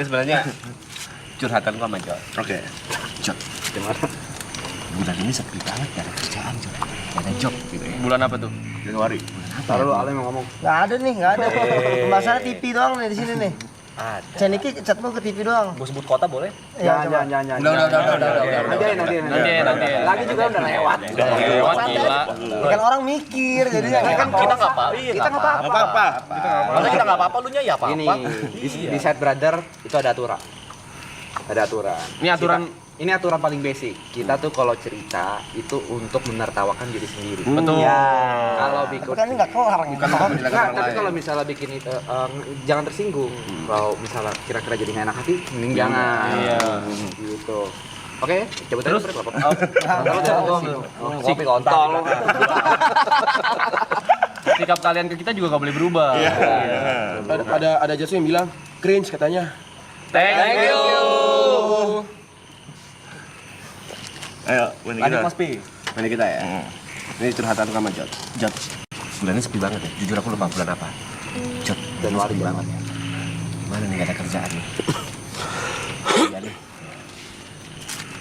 Sebenarnya curhatan gua sama Jod. Oke. Jod, Gimana? bulan ini sepi banget gak ada kerjaan, Jod. Gak ada job gitu ya. Bulan apa tuh? Januari. Taruh lu, Ale mau ngomong. Nggak ada nih, nggak ada. Masalah TV doang nih di sini nih. Ada. Ceniki chat lu ke TV doang. Gue sebut kota boleh? Ya, coba. Jangan. Nanti. Lagi juga udah lewat. Lewat gila. Kan orang mikir, jadi kan Kita nggak apa-apa. Kita nggak apa-apa. Masa kita nggak apa-apa, lu nya ya Ini apa-apa. di Side Brother itu ada aturan. Ada aturan. Ini aturan. Ini aturan paling basic. Kita tuh kalau cerita itu untuk menertawakan diri sendiri. Betul. Kalau bikin kan ini nggak kelar gitu. Nggak, tapi kalau misalnya bikin itu jangan tersinggung. Kalau misalnya kira-kira jadi nggak enak hati, mending jangan. Iya. Gitu. Oke, coba terus. Si kontol. Sikap kalian ke kita juga nggak boleh berubah. Ada Jasu yang bilang cringe katanya. Thank you. Ayo, ini kita. Ini kita ya. Ini curhatan gua sama Jod. Jod, bulan ini sepi banget ya. Jujur aku lupa bulan apa. Jod, Januari sepi banget ya. Mana nih gak ada kerjaan nih. Iya nih.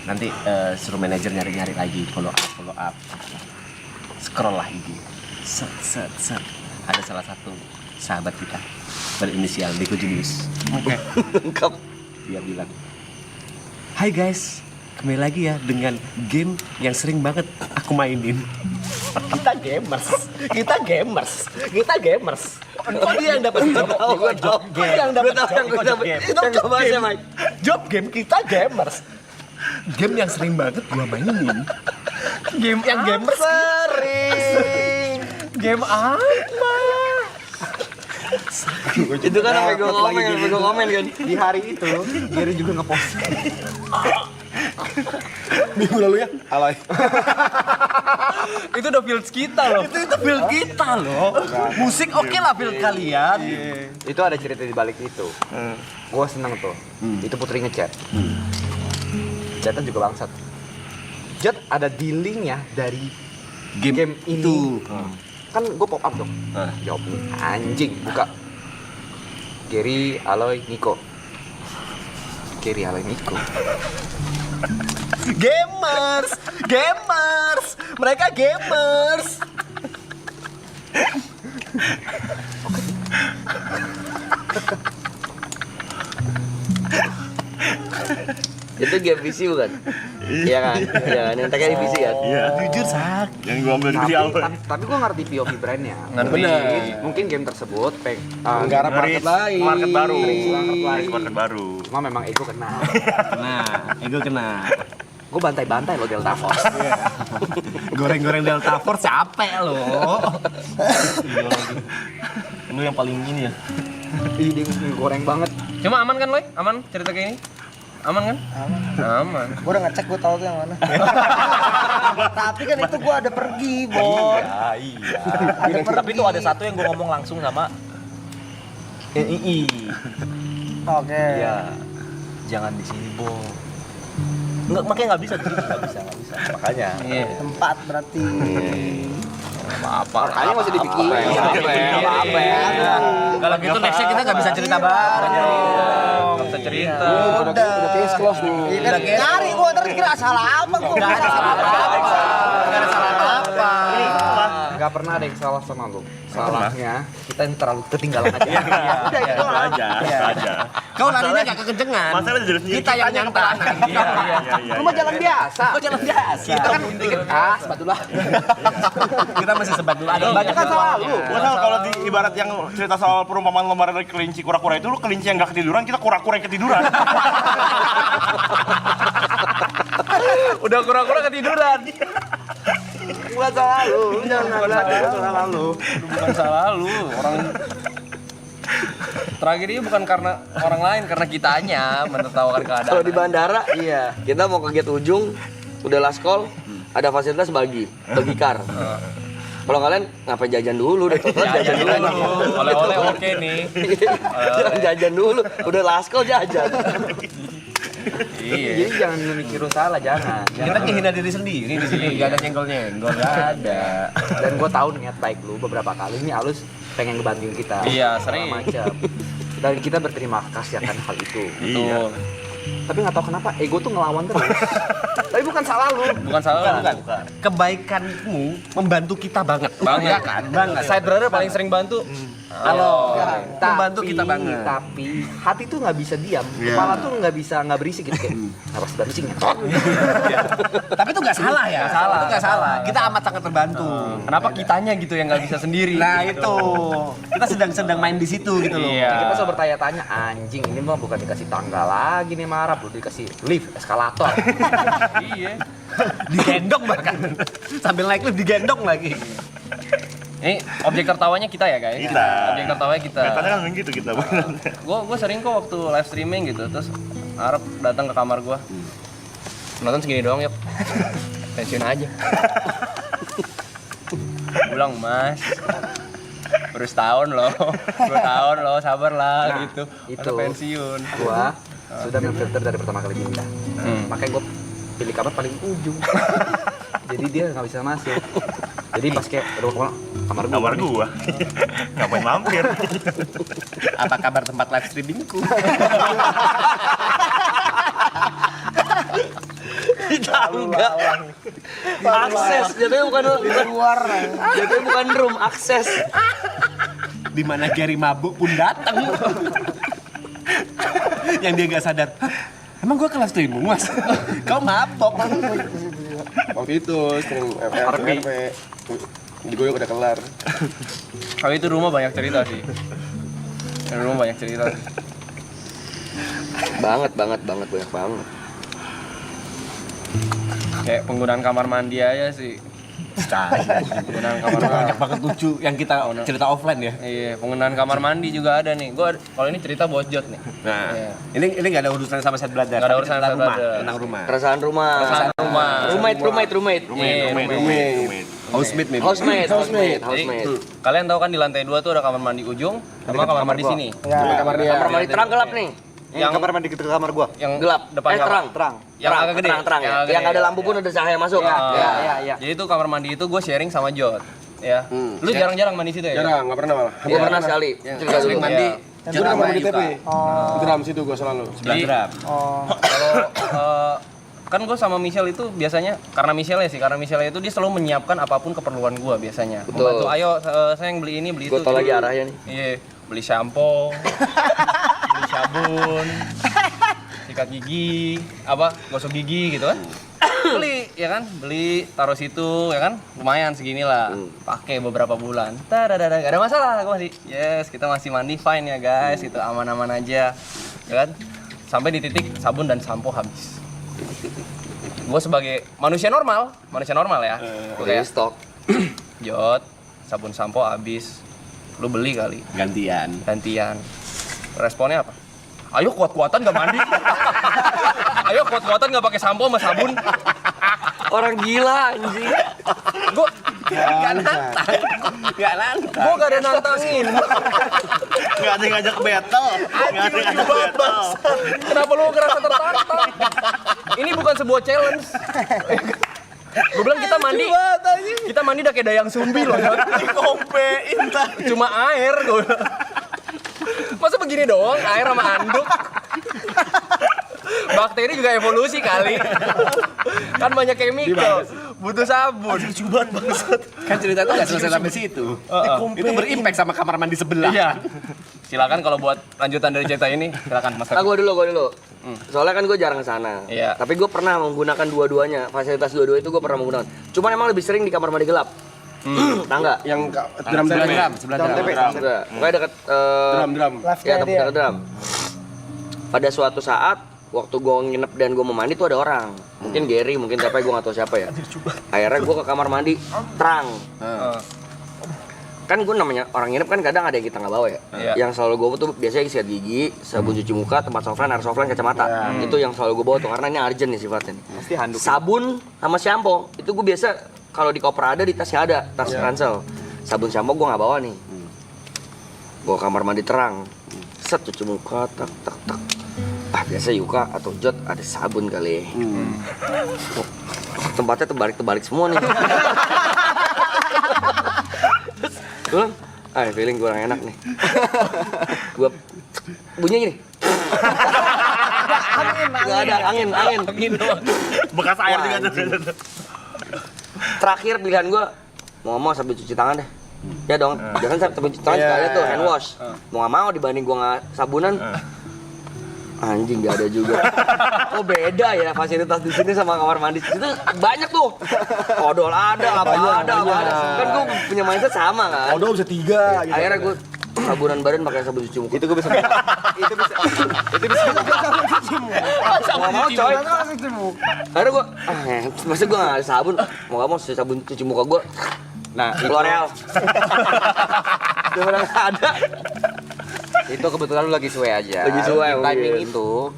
Nanti suruh manajer nyari-nyari lagi, follow up. Scroll lah IG. Set. Ada salah satu sahabat kita berinisial Deko Junius. Oke. Lengkap. Dia bilang, "Hai guys, kembali lagi ya dengan game yang sering banget aku mainin." Kita gamers. Kok dia yang dapat job game? Yang dapat job game. Itu job game. Job game kita gamers. Game yang sering banget gua mainin. Game yang gamers sering. Game apa? Itu kan sampai gue komen kan. Di hari itu, Gary juga ngepost. Minggu lalu ya, alay. Itu udah fields kita loh. Itu build kita loh. Musik oke lah build kalian. Itu ada cerita di balik itu. Gue seneng tuh. Itu Putri ngechat. Chatnya juga bangsat. Jet ada dealingnya dari game ini. Kan gue pop up dong. Jawab nih, anjing, buka. Gary, Aloy, Niko. Gamers. Mereka gamers. Itu game PC bukan? Iya kan? Yang tagnya di PC kan? Iya. Jujur sak. Yang gua ambil dari awal. Tapi gue ngerti POV brandnya. Ngerti. Mungkin game tersebut Menggarap market lain. Market baru. lain. Market baru. Cuma memang ego kena. Ego kena. Gue bantai-bantai lo Delta Force. Goreng-goreng Delta Force capek loh. Lu yang paling ini ya. Ih, dia goreng banget. Cuma aman kan, Loy? Aman cerita kayak ini? Aman kan? Aman. Gua udah ngecek, gua tahu tuh yang mana. Tapi kan itu gua ada pergi, Bon. Iya. Tapi tuh ada satu yang gue ngomong langsung sama NII. Oke. Iya. Jangan di sini, Bo. Enggak, makanya nggak bisa. Makanya. Iya. Tempat berarti. Apa-apa. Makanya nggak usah dipikirin. Apa-apa ya. Kalau gitu nextnya kita nggak bisa cerita bareng. Nggak bisa cerita. Udah case close nih. Iya kan nyari gua terus kira salah apa gua. Enggak ada salah apa. Gak pernah ada yang salah sama lu. Salahnya kita yang terlalu ketinggalan aja. Udah itu aja. Kau larinya gak kekencengan. Masalah dari sendiri. Kita yang nyantai. Iya. Lu mah jalan biasa. Kau jalan biasa. Kita kan dikit sepatulah. Kita masih sebat dulu. Ada Banyak kan salah lu. Gua tahu kalau di ibarat yang cerita soal perumpamaan lembaran dari kelinci kura-kura itu, lu kelinci yang gak ketiduran, kita kura-kura yang ketiduran. Udah kura-kura ketiduran. Bukan salah lu. Bukan salah lu. Orang tragedinya bukan karena orang lain, karena kitanya menertawakan keadaan. Kalau di bandara, iya. Kita mau ke gate ujung, udah last call, ada fasilitas bagi kar. Kalau kalian ngapain jajan dulu? Udah total jajan dulu. Oleh-oleh oke nih. Jangan jajan dulu, udah last call jajan. Iya. Jadi jangan mikir lu salah, jangan. Kita menghina diri sendiri di sini. Gak ada nyenggol-nyenggol, gak ada. Dan gue tahu niat baik lu beberapa kali ini halus pengen ngebantuin kita. Iya, sering. Macam. Dan kita berterima kasih akan hal itu. Iya. Tapi nggak tahu kenapa ego tuh ngelawan terus. Tapi bukan salah lu. Bukan salah. Bukan. Kebaikanmu membantu kita banget. Banget. Iya kan? Banget. Side brother paling sering bantu. Halo. Membantu kita banget. Tapi hati tuh nggak bisa diam. Kepala tuh nggak berisik gitu kayak. Apa sih berisik ya? Tapi itu nggak salah ya. Itu nggak salah. Kita amat sangat terbantu. Kenapa kitanya gitu yang nggak bisa sendiri? Nah itu. Kita sedang main di situ gitu loh. Iya. Kita selalu bertanya-tanya, anjing ini mah bukan dikasih tangga lagi nih marah, udah dikasih lift, eskalator. Iya. Digendong bahkan. Sambil naik lift digendong lagi. Ini objek tertawanya kita ya guys. Kita. Objek tertawanya kita. Katanya kan begitu kita. Gue sering kok waktu live streaming gitu, terus Arab datang ke kamar gue. Nonton segini doang yuk. Pensiun aja. Pulang mas. Baru setahun loh, 2 tahun loh, sabar lah Nah, gitu. itu. Udah pensiun. Gua sudah memfilter dari pertama kali pindah. Makanya gua pilih kamar paling ujung. Jadi dia nggak bisa masuk. Jadi pas kayak kamar gua. Kamar gua. Ngapain mampir? Apa kabar tempat live streamingku? Enggak. Akses, jadinya bukan luar. Jadinya bukan room, akses. Di mana Gary mabuk pun datang. Yang dia nggak sadar. "Hah, emang gua kelas streaming mas? Kau mabok. Waktu itu sering RP. Di gue udah kelar. Kalau itu rumah banyak cerita sih. Rumah banyak cerita. Banget banyak banget. Kayak penggunaan kamar mandi aja sih. Penggunaan kamar mandi. Banyak banget lucu yang kita cerita offline ya. Iya, penggunaan kamar mandi juga ada nih. Gua kalau ini cerita bocot nih. Nah, Iya. ini nggak ada urusan sama set brother. Nggak ada tapi urusan tentang sama rumah, brother. tentang rumah. Keresahan rumah. Keresahan rumah. Roommate. Iya, Housemate maybe. Jadi, kalian tahu kan di lantai 2 tuh ada kamar mandi ujung sama kamar mandi sini. Kamar dia. Kamar mandi terang gelap nih. Yang kamar mandi ke kamar gua. yang Gelap. depan kamar. Terang. Yang agak gede. Terang ya. agak Yang gede. ada lampu pun ada cahaya masuk. Iya. Jadi itu kamar mandi itu gue sharing sama Jod. Ya. Lu jarang-jarang mandi situ ya? Jarang, nggak pernah malah. Gua pernah sekali. Cerita dulu. Sering mandi. Gue udah kamar di TP. Drum situ gue selalu. Jadi, kalau kan gue sama Michelle itu biasanya karena Michelle itu dia selalu menyiapkan apapun keperluan gue biasanya. Betul. Membantu, ayo sayang beli ini beli Gue itu. tau lagi gitu. arahnya nih. Iya, beli shampoo, beli sabun, sikat gigi, gosok gigi gitu kan. Beli ya kan, beli taruh situ ya kan, lumayan segini lah. Pakai beberapa bulan. Tadadada, gak ada masalah, gue masih kita masih mandi fine ya guys, itu aman-aman aja. Ya kan? Sampai di titik sabun dan sampo habis. Gue sebagai manusia normal ya. Gue kayak Stok. Jod, sabun sampo habis. Lu beli kali, Gantian. responnya apa? Ayo kuat-kuatan gak mandi. Ayo kuat-kuatan gak pakai sampo sama sabun. Orang gila anjing. Gue Gak nantang. gak ada nantangin. Nggak ada yang ngajak battle. Nggak ada yang ngajak battle. Kenapa lu ngerasa tertantang? Ini bukan sebuah challenge. Gue bilang kita mandi udah kayak dayang sumbi loh. Dikompein tadi. Cuma air gue. Masa begini doang air sama anduk? Bakteri juga evolusi kali. Kan banyak chemical. Butuh sabun. Kan cerita itu nggak selesai sampai situ. Itu berimpact sama kamar mandi sebelah. Iya. Silakan kalau buat lanjutan dari cerita ini, silakan Mas. Ah, gue dulu. Soalnya kan gue jarang kesana. Iya. Tapi gue pernah menggunakan dua-duanya. Fasilitas dua-dua itu gue pernah menggunakan. Cuman emang lebih sering di kamar mandi gelap. Tangga. Yang drum Sebelah drum. Enggak. Pokoknya dekat drum. ya dekat drum. Pada suatu saat waktu gue nginep dan gue mau mandi tuh ada orang. Mungkin Gary, mungkin siapa, gue gak tahu siapa ya. Akhirnya gue ke kamar mandi terang. Kan gue namanya orang nginep kan kadang ada yang kita nggak bawa ya. Iya. Yang selalu gue bawa tuh biasanya sikat gigi, sabun cuci muka, tempat softlens, air softlens, kacamata. Itu yang selalu gue bawa tuh karena ini urgent nih sifatnya. Pasti handuk. Sabun sama shampoo itu gue biasa kalau di koper ada, di tasnya ada, tas ransel. Sabun shampoo gue nggak bawa nih. Bawa kamar mandi terang. Set cuci muka, tak. Ah biasa Yuka atau Jod ada sabun kali. Tempatnya terbalik semua nih. Gue feeling kurang enak nih. Gue bunyinya gini. Nggak ada angin. Bekas air juga tuh. Terakhir pilihan gue mau ngomong sabun cuci tangan deh. Ya dong, jangan sabun cuci tangan suka ada tuh hand wash. Mau nggak mau dibanding gue nggak sabunan. Anjing nggak ada juga. Oh beda ya fasilitas di sini sama kamar mandi itu banyak tuh. Odol ada, apa ada. Kan gue punya mindset sama kan. Odol bisa 3 gitu. Akhirnya gue sabunan badan pakai sabun cuci muka. Itu gue bisa. itu bisa. Mau mau coy. Akhirnya gue, masa gue nggak ada sabun. Mau nggak mau sabun cuci muka gue. Nah, L'Oreal. Sebenarnya ada. itu kebetulan lu lagi suwe aja. Lagi suwe, Di timing mungkin. itu,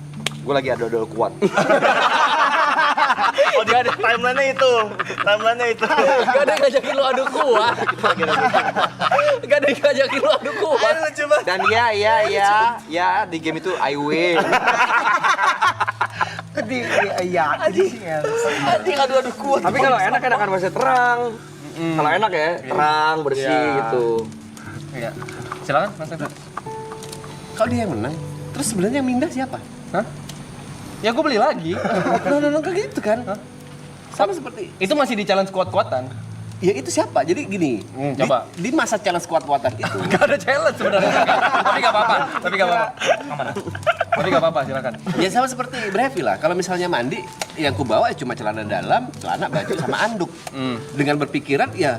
gue lagi ada odol kuat. Oh dia ada timeline-nya itu. Gak ada yang ngajakin lu adu kuat. Gak ada yang ngajakin lu adu kuat. Dan ya di game itu I win. Anjing adu kuat. Tapi kalau enak enakan masih terang. Kalau enak ya, terang, bersih gitu. Iya. Silakan Mas Evan. Kalau dia yang menang, terus sebenarnya yang mindah siapa? Hah? Ya gue beli lagi. No, kayak gitu kan? Sama seperti Itu masih di challenge kuat-kuatan. ya itu siapa? Jadi gini, coba. di masa challenge kuat-kuatan itu Gak ada challenge sebenarnya. Tapi gak apa-apa. Aman. Tapi gak apa-apa, silakan. ya sama seperti Brevi lah. Kalau misalnya mandi, yang ku bawa ya cuma celana dalam, celana, baju sama anduk. Dengan berpikiran ya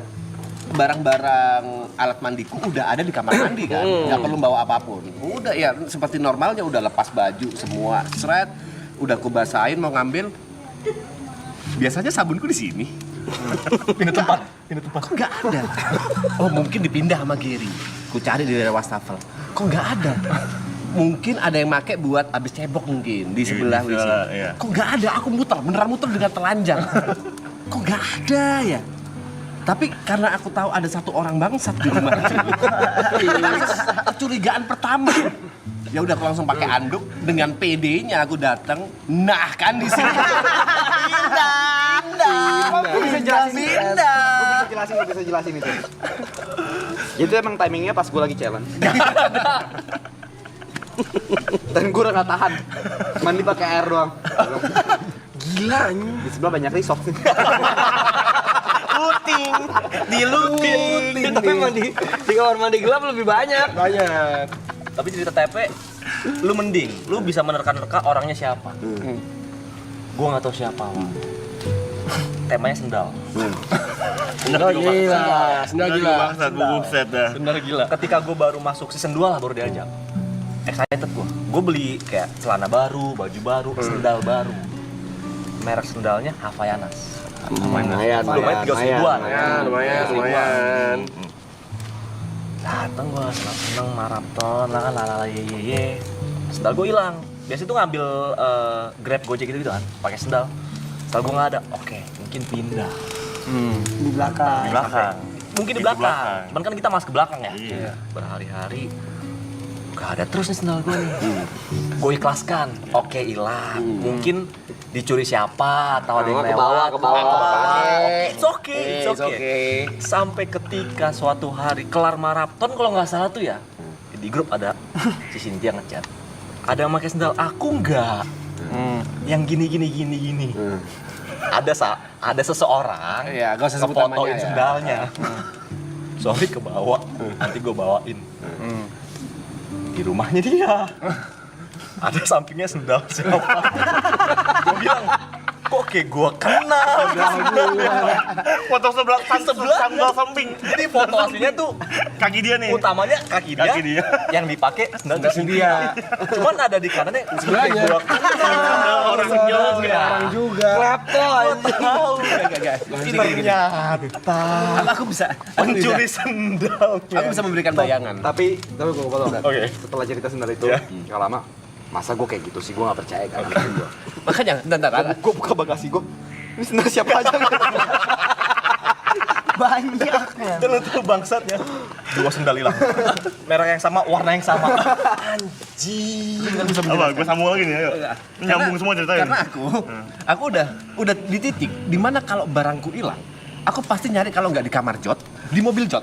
barang-barang alat mandiku udah ada di kamar mandi kan, nggak perlu bawa apapun. Udah ya seperti normalnya, udah lepas baju semua, seret, udah ku basahin mau ngambil. Biasanya sabunku di sini. Pindah tempat. Kok nggak ada? Oh mungkin dipindah sama Giri. Ku cari di daerah wastafel. Kok nggak ada? Mungkin ada yang make buat abis cebok mungkin di sebelah WC. iya. Kok nggak ada? Aku beneran muter dengan telanjang. Kok nggak ada ya? Tapi karena aku tahu ada satu orang bangsat di rumah itu. Kecurigaan pertama. Ya udah aku langsung pakai anduk dengan PD-nya aku datang. Nah kan di sini. Gue bisa jelasin itu. Itu emang timingnya pas gue lagi challenge. Dan gue udah gak tahan. Mandi pakai air doang. Gila anjing. Di sebelah banyak risok. Diluting. Tapi emang di kamar mandi gelap lebih banyak. Banyak. Tapi cerita TP, lu mending, lu bisa menerka-nerka orangnya siapa. Gua nggak tahu siapa. Temanya sendal. Sendal gila. Bangsat, buset dah. Sendal gila. Ketika gua baru masuk season 2 lah baru diajak. Excited gua. Gua beli kayak celana baru, baju baru, sendal baru. Merek sendalnya Havaianas. Lumayan. Lumayan 3.000-an. Lumayan. Dateng gua seneng maraton lah kan lalala ye. Sendal gua hilang. Biasa tuh ngambil Grab Gojek gitu kan, pakai sendal. Sendal gua nggak ada. Oke, mungkin pindah. Di belakang. Mungkin di belakang. Cuman kan kita masuk ke belakang ya. Iya. Berhari-hari gak ada terus nih sendal gue nih. Gue ikhlaskan. Oke, hilang. Mungkin dicuri siapa atau ada yang lewat. Ke bawah. It's okay. Sampai ketika suatu hari kelar maraton kalau nggak salah tuh ya, di grup ada si Cynthia ngechat. Ada yang pakai sendal, aku enggak. Yang gini. Ada seseorang Ya, gak usah sebut namanya ngefotoin ya. sendalnya. Sorry kebawa, nanti gue bawain. Di rumahnya dia. Ada sampingnya sendal siapa? Gue bilang, kok kayak gue kenal. Foto sebelah sandal samping. Jadi foto aslinya tuh Kaki dia nih. utamanya kaki dia, Kaki dia. yang dipakai sendal dia. Cuman ada di kanannya sebelahnya. Orang juga. juga. Tahu ternyata Aku bisa Pencuri sendal. Aku bisa memberikan bayangan. Tapi gue potong. Oke. Setelah cerita sendal itu, gak lama. Masa gue kayak gitu sih, gue gak percaya kan. Makanya, bentar. Gue buka bagasi gue. Ini sendal siapa aja? Banyak. dan itu bangsatnya 2 sendal hilang. Merek yang sama, warna yang sama. Apa? Gue sambung lagi nih, ayo. Nyambung semua ceritanya. Karena aku udah di titik dimana kalau barangku hilang, aku pasti nyari kalau nggak di kamar Jot, di mobil Jot.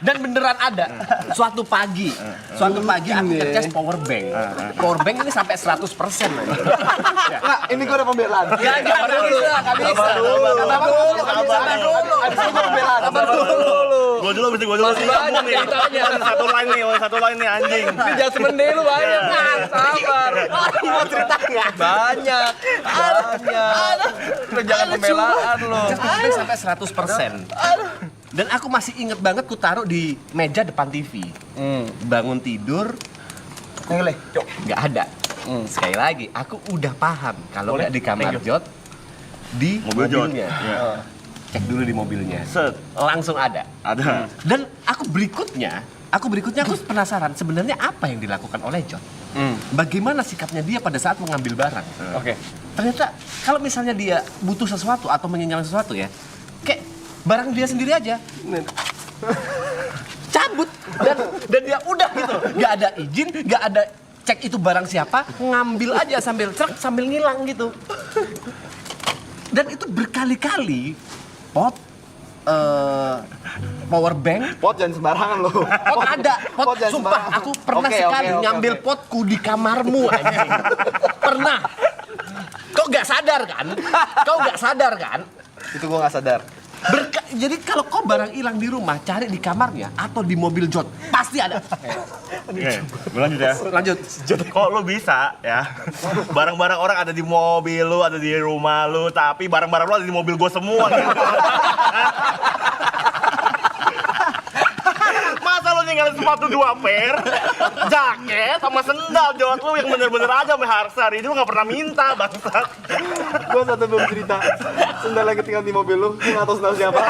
Dan beneran ada. Suatu pagi aku ngecas power bank. Power bank ini sampai 100% aja. Nah, ini gue ada pembelaan. Enggak bisa. Sabar dulu. Gua dulu. Masih banyak ceritanya. Satu line nih anjing. Ini judgment day lu banyak kan, sabar. Mau ceritanya. Banyak. Lu jangan pembelaan lu. Cas power bank sampai 100%. Dan aku masih inget banget ku taruh di meja depan TV. Bangun tidur, nggak ada. Sekali lagi, aku udah paham kalau nggak di kamar Jot, di mobilnya. Cek dulu di mobilnya. Set. Langsung ada. Ada. Dan aku berikutnya aku penasaran sebenarnya apa yang dilakukan oleh Jot. Bagaimana sikapnya dia pada saat mengambil barang. Oke. Ternyata kalau misalnya dia butuh sesuatu atau menginginkan sesuatu ya, kayak barang dia sendiri aja. Cabut dan dia udah gitu. Nggak ada izin, nggak ada cek itu barang siapa, ngambil aja sambil ngilang gitu. Dan itu berkali-kali pot power bank. Pot jangan sembarangan lo. Pot ada, pot jangan sumpah sembarangan. aku pernah sekali ngambil potku di kamarmu anjing. Pernah. Kau nggak sadar kan? Itu gue nggak sadar. Jadi kalau kau barang hilang di rumah, cari di kamarnya atau di mobil Jot, pasti ada. Oke, lanjut ya. Lanjut. Kok lu bisa ya? Barang-barang orang ada di mobil lu, ada di rumah lu, tapi barang-barang lu ada di mobil gue semua gitu. Masa lu ninggalin sepatu 2 pair, jaket sama sendal Jot lu yang bener-bener aja sampai Harsar. Ini lu gak pernah minta bangsat. Gue satu belum cerita. Sendal lagi tinggal di mobil lu, gue nggak tahu sendal siapa.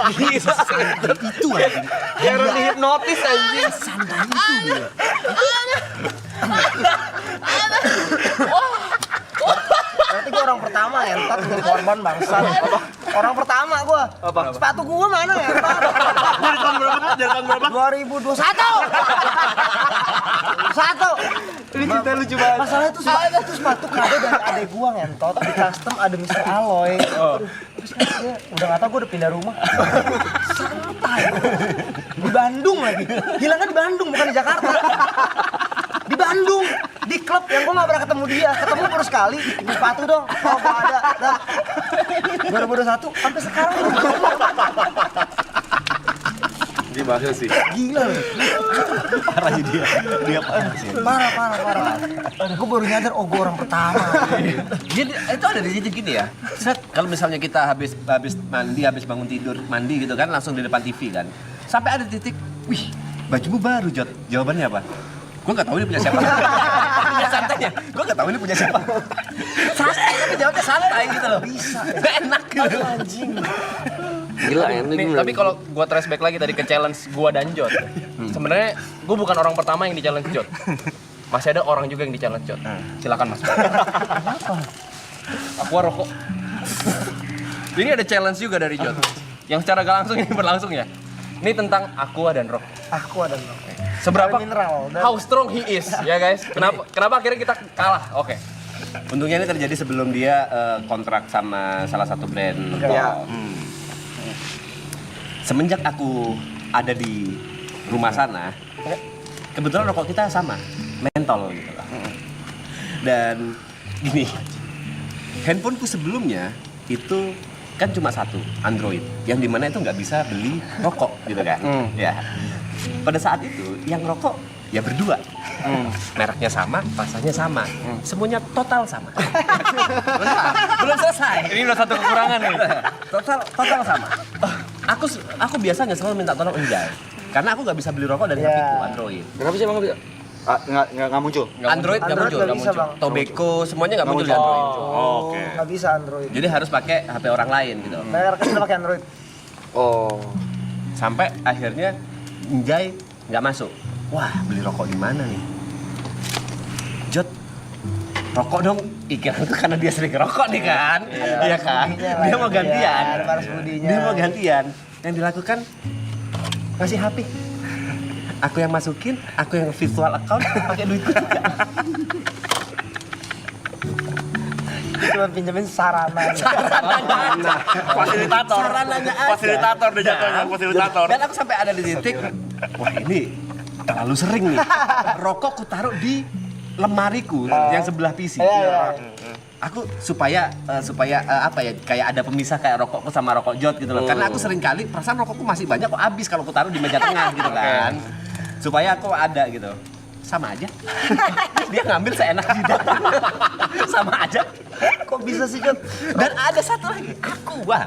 Itu anjing. Biar dihipnotis anjing. Santai itu dia. Berarti gue orang pertama ngentot jadi korban bangsat. Orang pertama gue. Sepatu gue mana ngentot? Dari tahun berapa? 2021. Satu. Ini cerita lucu banget. Masalah itu sepatu kado dari adek gua ngentot di custom ada Mr. Alloy. Terus kan dia udah nggak tahu gua udah pindah rumah. Santai. Di Bandung lagi. Hilangnya di Bandung bukan di Jakarta. Di Bandung di klub yang gua nggak pernah ketemu dia. Ketemu baru sekali. Ini sepatu dong. Oh gua ada. Dah. 2021 sampai sekarang. Dia bahasa sih. Gila loh. Parah dia. Dia parah sih. Parah. Gue baru nyadar, oh gue orang pertama. Jadi itu ada di titik gini ya. Set, kalau misalnya kita habis mandi, habis bangun tidur, mandi gitu kan, langsung di depan TV kan. Sampai ada titik, wih, bajumu baru Jot. Jawabannya apa? Gue nggak tahu ini punya siapa. Santainya, gue nggak tahu ini punya siapa. Santai, tapi jawabnya santai gitu loh. Bisa. Enak gitu. Anjing. Gila ya, ini Tapi kalau gua trace back lagi tadi ke challenge gua dan Jot. Sebenarnya gua bukan orang pertama yang di challenge Jot. Masih ada orang juga yang di challenge Jot. Silakan Mas. Kenapa? Aku rokok. Ini ada challenge juga dari Jot. Yang secara gak langsung ini berlangsung ya. Ini tentang aqua dan rokok. Aku ada loh. Seberapa Mineral dan how strong he is, ya guys. Kenapa akhirnya kita kalah? Oke. Untungnya ini terjadi sebelum dia kontrak sama salah satu brand. Ya. Semenjak aku ada di rumah sana, kebetulan rokok kita sama, mentol gitu lah. Dan gini, handphoneku sebelumnya itu kan cuma satu, Android, yang dimana itu nggak bisa beli rokok gitu kan. Ya. Pada saat itu yang rokok ya berdua, mereknya sama, rasanya sama, semuanya total sama. Belum selesai. Ini udah satu kekurangan nih. Total sama. Aku biasanya selalu minta tolong Enjay, karena aku nggak bisa beli rokok dari HP-ku Android. Kenapa sih emang nggak bisa? Nggak muncul. Android nggak muncul, nggak bisa, Bang. Tobacco semuanya nggak muncul di Android. Oke. Nggak bisa Android. Jadi harus pakai HP orang lain gitu. Mereka kita pakai Android. Oh. Sampai akhirnya Enjay nggak masuk. Wah, beli rokok di mana nih? Jot, rokok dong. Pikiranku karena dia sering ngerokok nih kan. Iya kan? Dia mau gantian. Balas budinya. Dia mau gantian. Yang dilakukan ngasih HP. Aku yang masukin, aku yang visual account, pakai duitku juga. cuma pinjemin sarana. Fasilitator. Sarananya aja. Fasilitator deh jatuhnya, fasilitator. Dan aku sampai ada di titik, wah ini terlalu sering nih. Rokok ku taruh di lemariku yang sebelah PC. Aku supaya apa ya, kayak ada pemisah kayak rokokku sama rokok Jod gitu loh. Karena aku sering kali perasaan rokokku masih banyak kok habis kalau aku taruh di meja tengah gitu kan. Supaya aku ada gitu. Sama aja. Dia ngambil seenak jidat. Sama aja. Kok bisa sih Jod? Dan ada satu lagi, Aqua.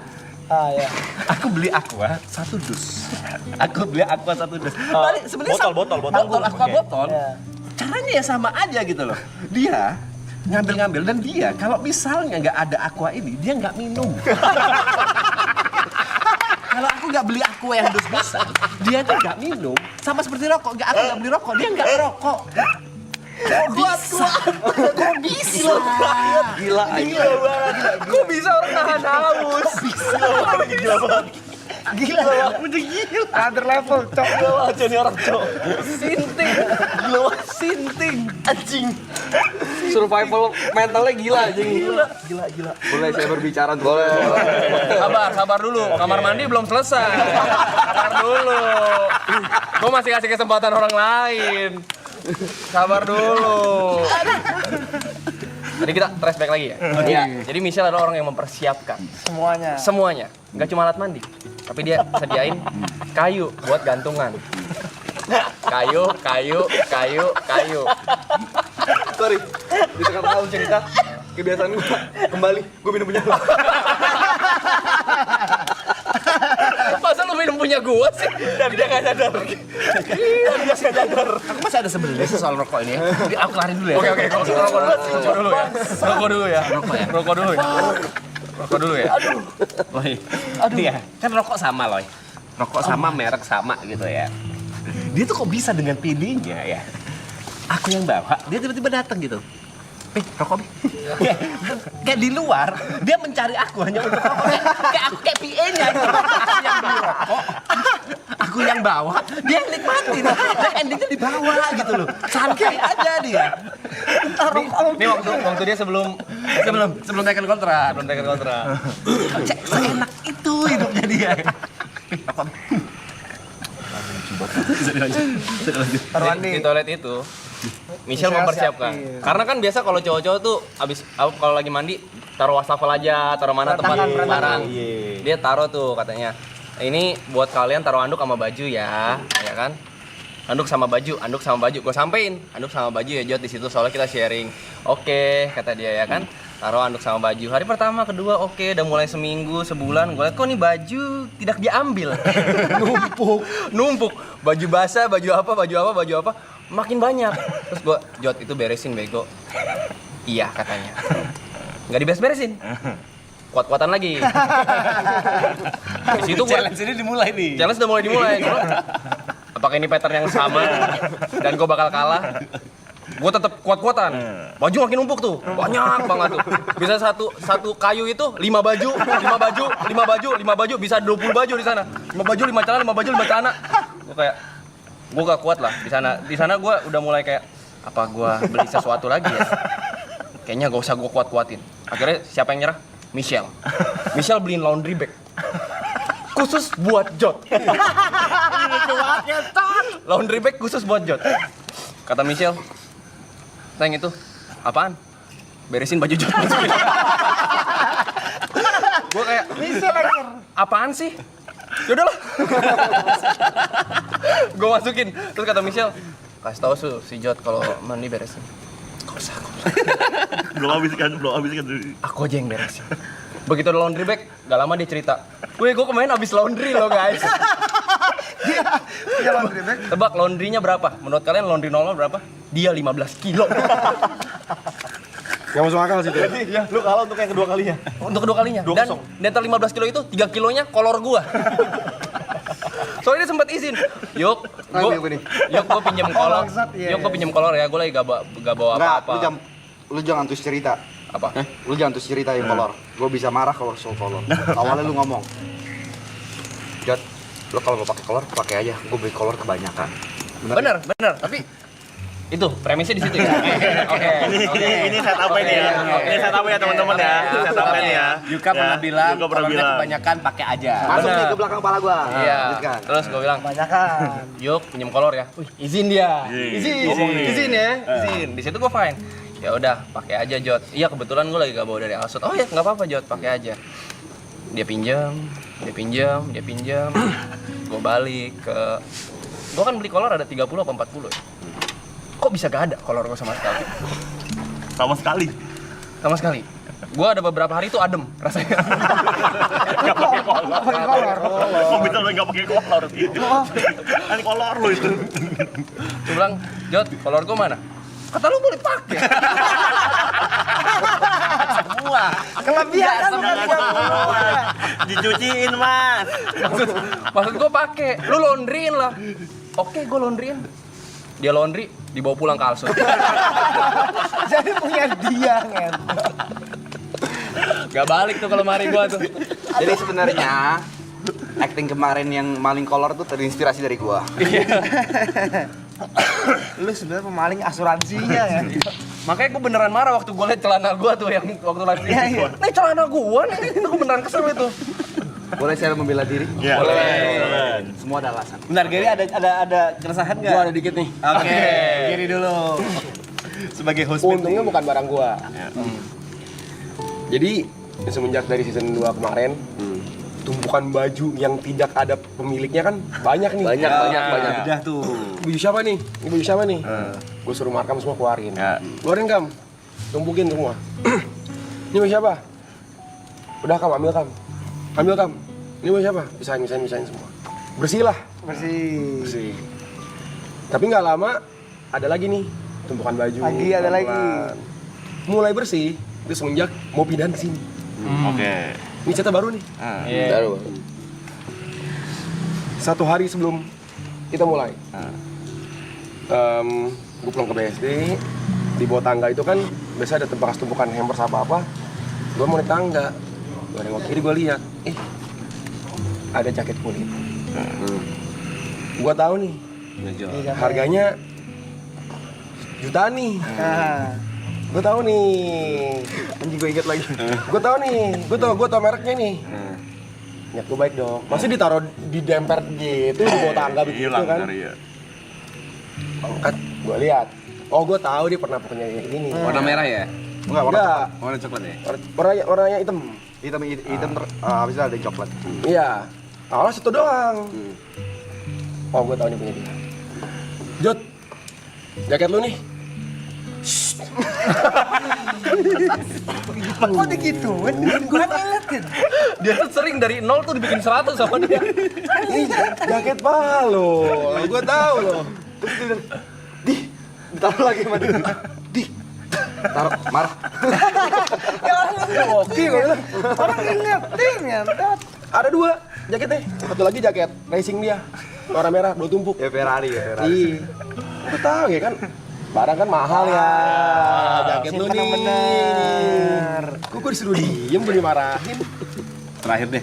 Ya. Aku beli Aqua 1 dus. Aku beli Aqua 1 dus. Balik sebenarnya Botol. Aqua botol. Ya. Caranya ya sama aja gitu loh. Dia ngambil dan dia kalau misalnya nggak ada Aqua ini, dia nggak minum. Kalau aku nggak beli Aqua yang dus besar, dia tuh nggak minum. Sama seperti rokok, aku nggak beli rokok, dia nggak ngerokok. Kok bisa? Kok bisa? Gila banget. Kok bisa orang nahan haus? Gila banget. Gila ya. Udah gila. Other level, cok. Gila aja nih orang cok. Sinting. Sinting. Anjing. Survival mentalnya gila anjing. Gila. Boleh saya berbicara? Boleh. Sabar dulu. Kamar mandi belum selesai. Sabar dulu. Gue masih kasih kesempatan orang lain. Sabar dulu. Jadi kita flashback lagi ya? Iya. Jadi Michelle adalah orang yang mempersiapkan semuanya. Nggak cuma alat mandi, tapi dia sediain kayu buat gantungan. Kayu. Sorry, di tengah-tengah lu cerita kebiasaan gua kembali, gua minum punya lu. Masa lu minum punya gua sih? Dan dia nggak sadar. Aku masih ada sebenarnya soal rokok ini ya. Jadi aku lari dulu ya. Oke, rokok dulu ya. Rokok dulu ya. Loy. Iya, kan rokok sama Loy. Rokok sama, merek sama gitu ya. Dia tuh kok bisa dengan pilihnya ya. Aku yang bawa, dia tiba-tiba datang gitu. Rokok Bi. Kayak di luar, dia mencari aku hanya untuk rokok. Kayak aku kayak PA-nya gitu. Aku yang beli rokok, aku yang bawa, dia yang nikmatin. Dan endingnya dibawa gitu loh. Santai aja dia. Ini waktu dia sebelum Tekan kontrak. Cek, Seenak itu hidupnya dia. Rokok Bi. di toilet itu Michelle mempersiapkan. Karena kan biasa kalau cowok-cowok tuh abis kalau lagi mandi taruh wastafel aja, taruh mana tempat barang. Dia taruh tuh katanya. Ini buat kalian taruh anduk sama baju ya kan? Anduk sama baju. Gue sampein, anduk sama baju ya Jod di situ soalnya kita sharing. Oke, kata dia ya kan. Taruh anduk sama baju. Hari pertama, kedua oke, udah mulai seminggu, sebulan. Gue liat kok nih baju tidak diambil. Numpuk. Baju basah, baju apa. Makin banyak. Terus gue, Jod itu beresin bego. Iya katanya. Nggak diberes-beresin. Kuat-kuatan lagi. Di situ Challenge ini dimulai nih. Challenge udah mulai dimulai. Apakah ini pattern yang sama dan gue bakal kalah? Gue tetap kuat-kuatan. Baju makin numpuk tuh, banyak banget tuh. Bisa satu kayu itu 5 baju, bisa 20 baju di sana. 5 baju, 5 celana. Gue gak kuat lah di sana. Di sana gue udah mulai kayak apa gue beli sesuatu lagi ya? Kayaknya gak usah gue kuat-kuatin. Akhirnya siapa yang nyerah? Michelle beliin laundry bag khusus buat Jod. Laundry bag khusus buat Jod. Kata Michelle, sayang itu apaan? Beresin baju Jod. Gue kayak apaan sih? Yaudahlah. Gue masukin. Terus kata Michelle, kasih tahu si Jod kalau mandi beresin. Gak usah. Belum habiskan. Aku aja yang beresin. Begitu ada laundry bag, gak lama dia cerita. Gue kemarin habis laundry loh guys. Dia laundry bag. Tebak laundrynya berapa? Menurut kalian laundry normal berapa? Dia 15 kilo. Gak masuk akal sih tuh. Ya, lu kalah untuk yang kedua kalinya. Untuk kedua kalinya. Dan netel 15 kilo itu 3 kilonya kolor gua. Soalnya dia sempat izin. Yuk, gue pinjam kolor. Yuk, gue pinjam kolor ya. Gue lagi gak bawa apa-apa. Lu jangan terus cerita. Apa? Lu jangan terus cerita yang kolor. Gue bisa marah kalau soal kolor. Awalnya lu ngomong, Jod, lu kalau mau pakai kolor pakai aja. Gue beli kolor kebanyakan. Bener. Tapi Itu premisnya di situ ya. Oke. Ini setup ini ya. Ini setup ya teman-teman ya. Setup ini ya. Yuka pernah bilang, Yuka pernah kolornya bilang. kebanyakan pakai aja. Masuk nih ke belakang kepala gua. Iya. Lanjutkan. Terus gue bilang, Kebanyakan. yuk pinjem kolor ya. Izin dia. Izin ya. Izin. Di situ gue fine. Ya udah, pakai aja Jot. Iya kebetulan gue lagi gak bawa dari Alsut. Oh ya nggak apa-apa Jot, pakai aja. Dia pinjam. Gue balik ke. Gue kan beli kolor ada 30 apa 40 ya. Kok bisa gak ada kolor gue sama sekali? Sama sekali. Sama sekali. Gue ada beberapa hari itu adem rasanya. Enggak pakai kolor. Kok bisa lu enggak pakai kolor gitu? Kan kolor lu itu. Gue bilang, Jot, kolor gue mana? Kata lu boleh pakai. Semua. Kelebihan kan bukan Dicuciin, Mas. Maksud gue pakai. Lu laundryin lah. Oke, gue laundryin. Dia laundry, dibawa pulang ke Alsut. Jadi punya dia ngentot. Gak balik tuh kalau mari gua tuh. Jadi sebenarnya acting kemarin yang maling kolor tuh terinspirasi dari gua. Lu sebenarnya pemaling asuransinya ya. Makanya gua beneran marah waktu gua liat celana gua tuh yang waktu live Iya, iya. Nih celana gua nih, gua beneran kesel itu. Boleh saya membela diri? Iya. Boleh. Semua ada alasan. Bentar, Gary ada keresahan nggak? Gua ada dikit nih. Oke, Gary dulu. Sebagai hostmate. Untungnya bukan barang gua. Jadi semenjak dari season 2 kemarin, tumpukan baju yang tidak ada pemiliknya kan banyak nih. Banyak. Udah tuh. Baju siapa nih? Ini baju siapa nih? Gue suruh Markam semua keluarin. Keluarin Kam. Tumpukin semua. Ini baju siapa? Udah Kam, ambil Kam. Ambil Kam. Ini baju siapa? Misahin semua. Bersih lah. Bersih. Tapi nggak lama ada lagi nih tumpukan baju. Lagi, ada lagi. pelan-pelan. Mulai bersih. Itu semenjak mau pindah ke sini. Oke. Ini cerita baru nih. Baru. 1 hari sebelum kita mulai. Gue pulang ke BSD, di bawah tangga itu kan biasa ada bekas tumpukan hampers apa-apa. Gue mau naik tangga, gue nengok kiri, gue lihat, ada jaket kulit. Gue tahu nih, harganya jutaan nih. Gue tahu nih, anjing gue inget lagi. Gue tahu nih, gue tahu mereknya nih. Niat gue baik dong. Masih ditaruh di demper gitu di bawah tangga begitu Hilang kan? dari ya. Angkat, gue lihat. Oh, gue tahu dia pernah punya ini. Warna merah ya? Enggak, Warna coklat ya? warnanya hitam. Hitam habis itu ada coklat. Iya. Awalnya situ doang. Oh, gue tahu nih punya dia. Jod, jaket lu nih. Kok digituin? Gue ngeliatin. Dia tuh sering dari 0 tuh dibikin 100 sama dia. Ini jaket Palo. Gue tahu loh. Ditaruh lagi sama dia. Taruh, marah. Ya orang ngerti. Orang ngerti ngentot. Ada 2 jaketnya. Satu lagi jaket racing dia. Warna merah, 2 tumpuk. Ya Ferrari. Iya. Gue tahu ya kan. Barang kan mahal ya. Jaket lu simpen yang nih. bener. Gue disuruh diem, gue dimarahin. Terakhir deh,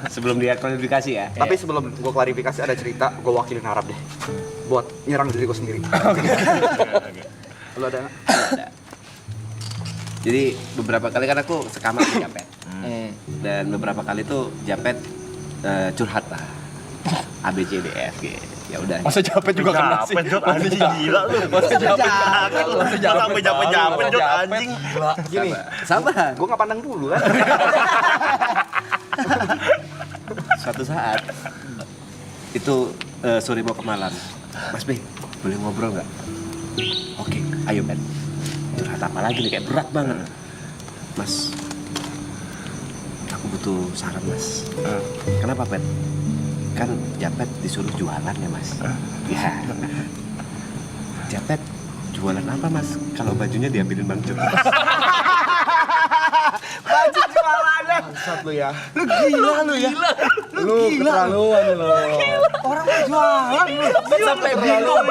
sebelum dia klarifikasi ya. Tapi sebelum gue klarifikasi ada cerita, gue wakilin Arab deh. Buat nyerang diri gue sendiri. Lu ada nggak? Jadi beberapa kali kan aku sekamar di Japet. Dan beberapa kali tuh Japet curhat lah. A B C D E F G. Ya udah. Masa capek juga kena sih. Capek, Jot, anjing gila lu. Masa capek. Masa sampai capek-capek, Jot, anjing. Gini, Sabar. gue nggak pandang dulu kan. Suatu saat itu sore mau ke Malang. Mas B, boleh ngobrol nggak? Oke, ayo Ben. Curhat apa lagi nih, kayak berat banget. Mas, aku butuh saran Mas. Kenapa Ben? Kan Japet disuruh jualan ya Mas. Ya. Japet jualan apa Mas? Kalau bajunya diambilin Bang Jot. Baju jualannya. Bangsat lu ya. Lu gila lu ya. Lu keterlaluan lu. Orang mau jualan lu. Sampai bingung.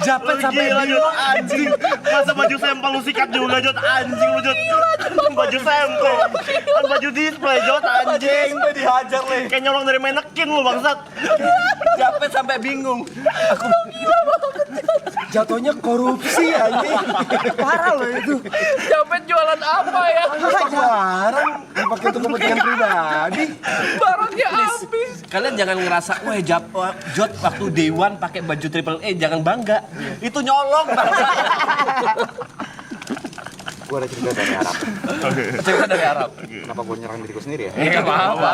Japet sampai bingung anjing. Masa baju sampel lu sikat juga, Jot, anjing lu, Jot. Baju sampel. Kan baju display, Jot, anjing. Dihajar le. Kayak nyolong dari manekin lu, bangsat. Japet sampai bingung. Jatuhnya korupsi anjing. Parah loh itu. Japet jualan apa ya? Jarang dipakai untuk kepentingan pribadi. Barangnya habis. Kalian jangan ngerasa, wah Jot waktu day one pakai baju triple A, jangan bangga. Itu nyolong. Gue ada cerita dari Arab. Cerita dari Arab. Kenapa gue nyerang diriku sendiri ya? Enggak apa-apa.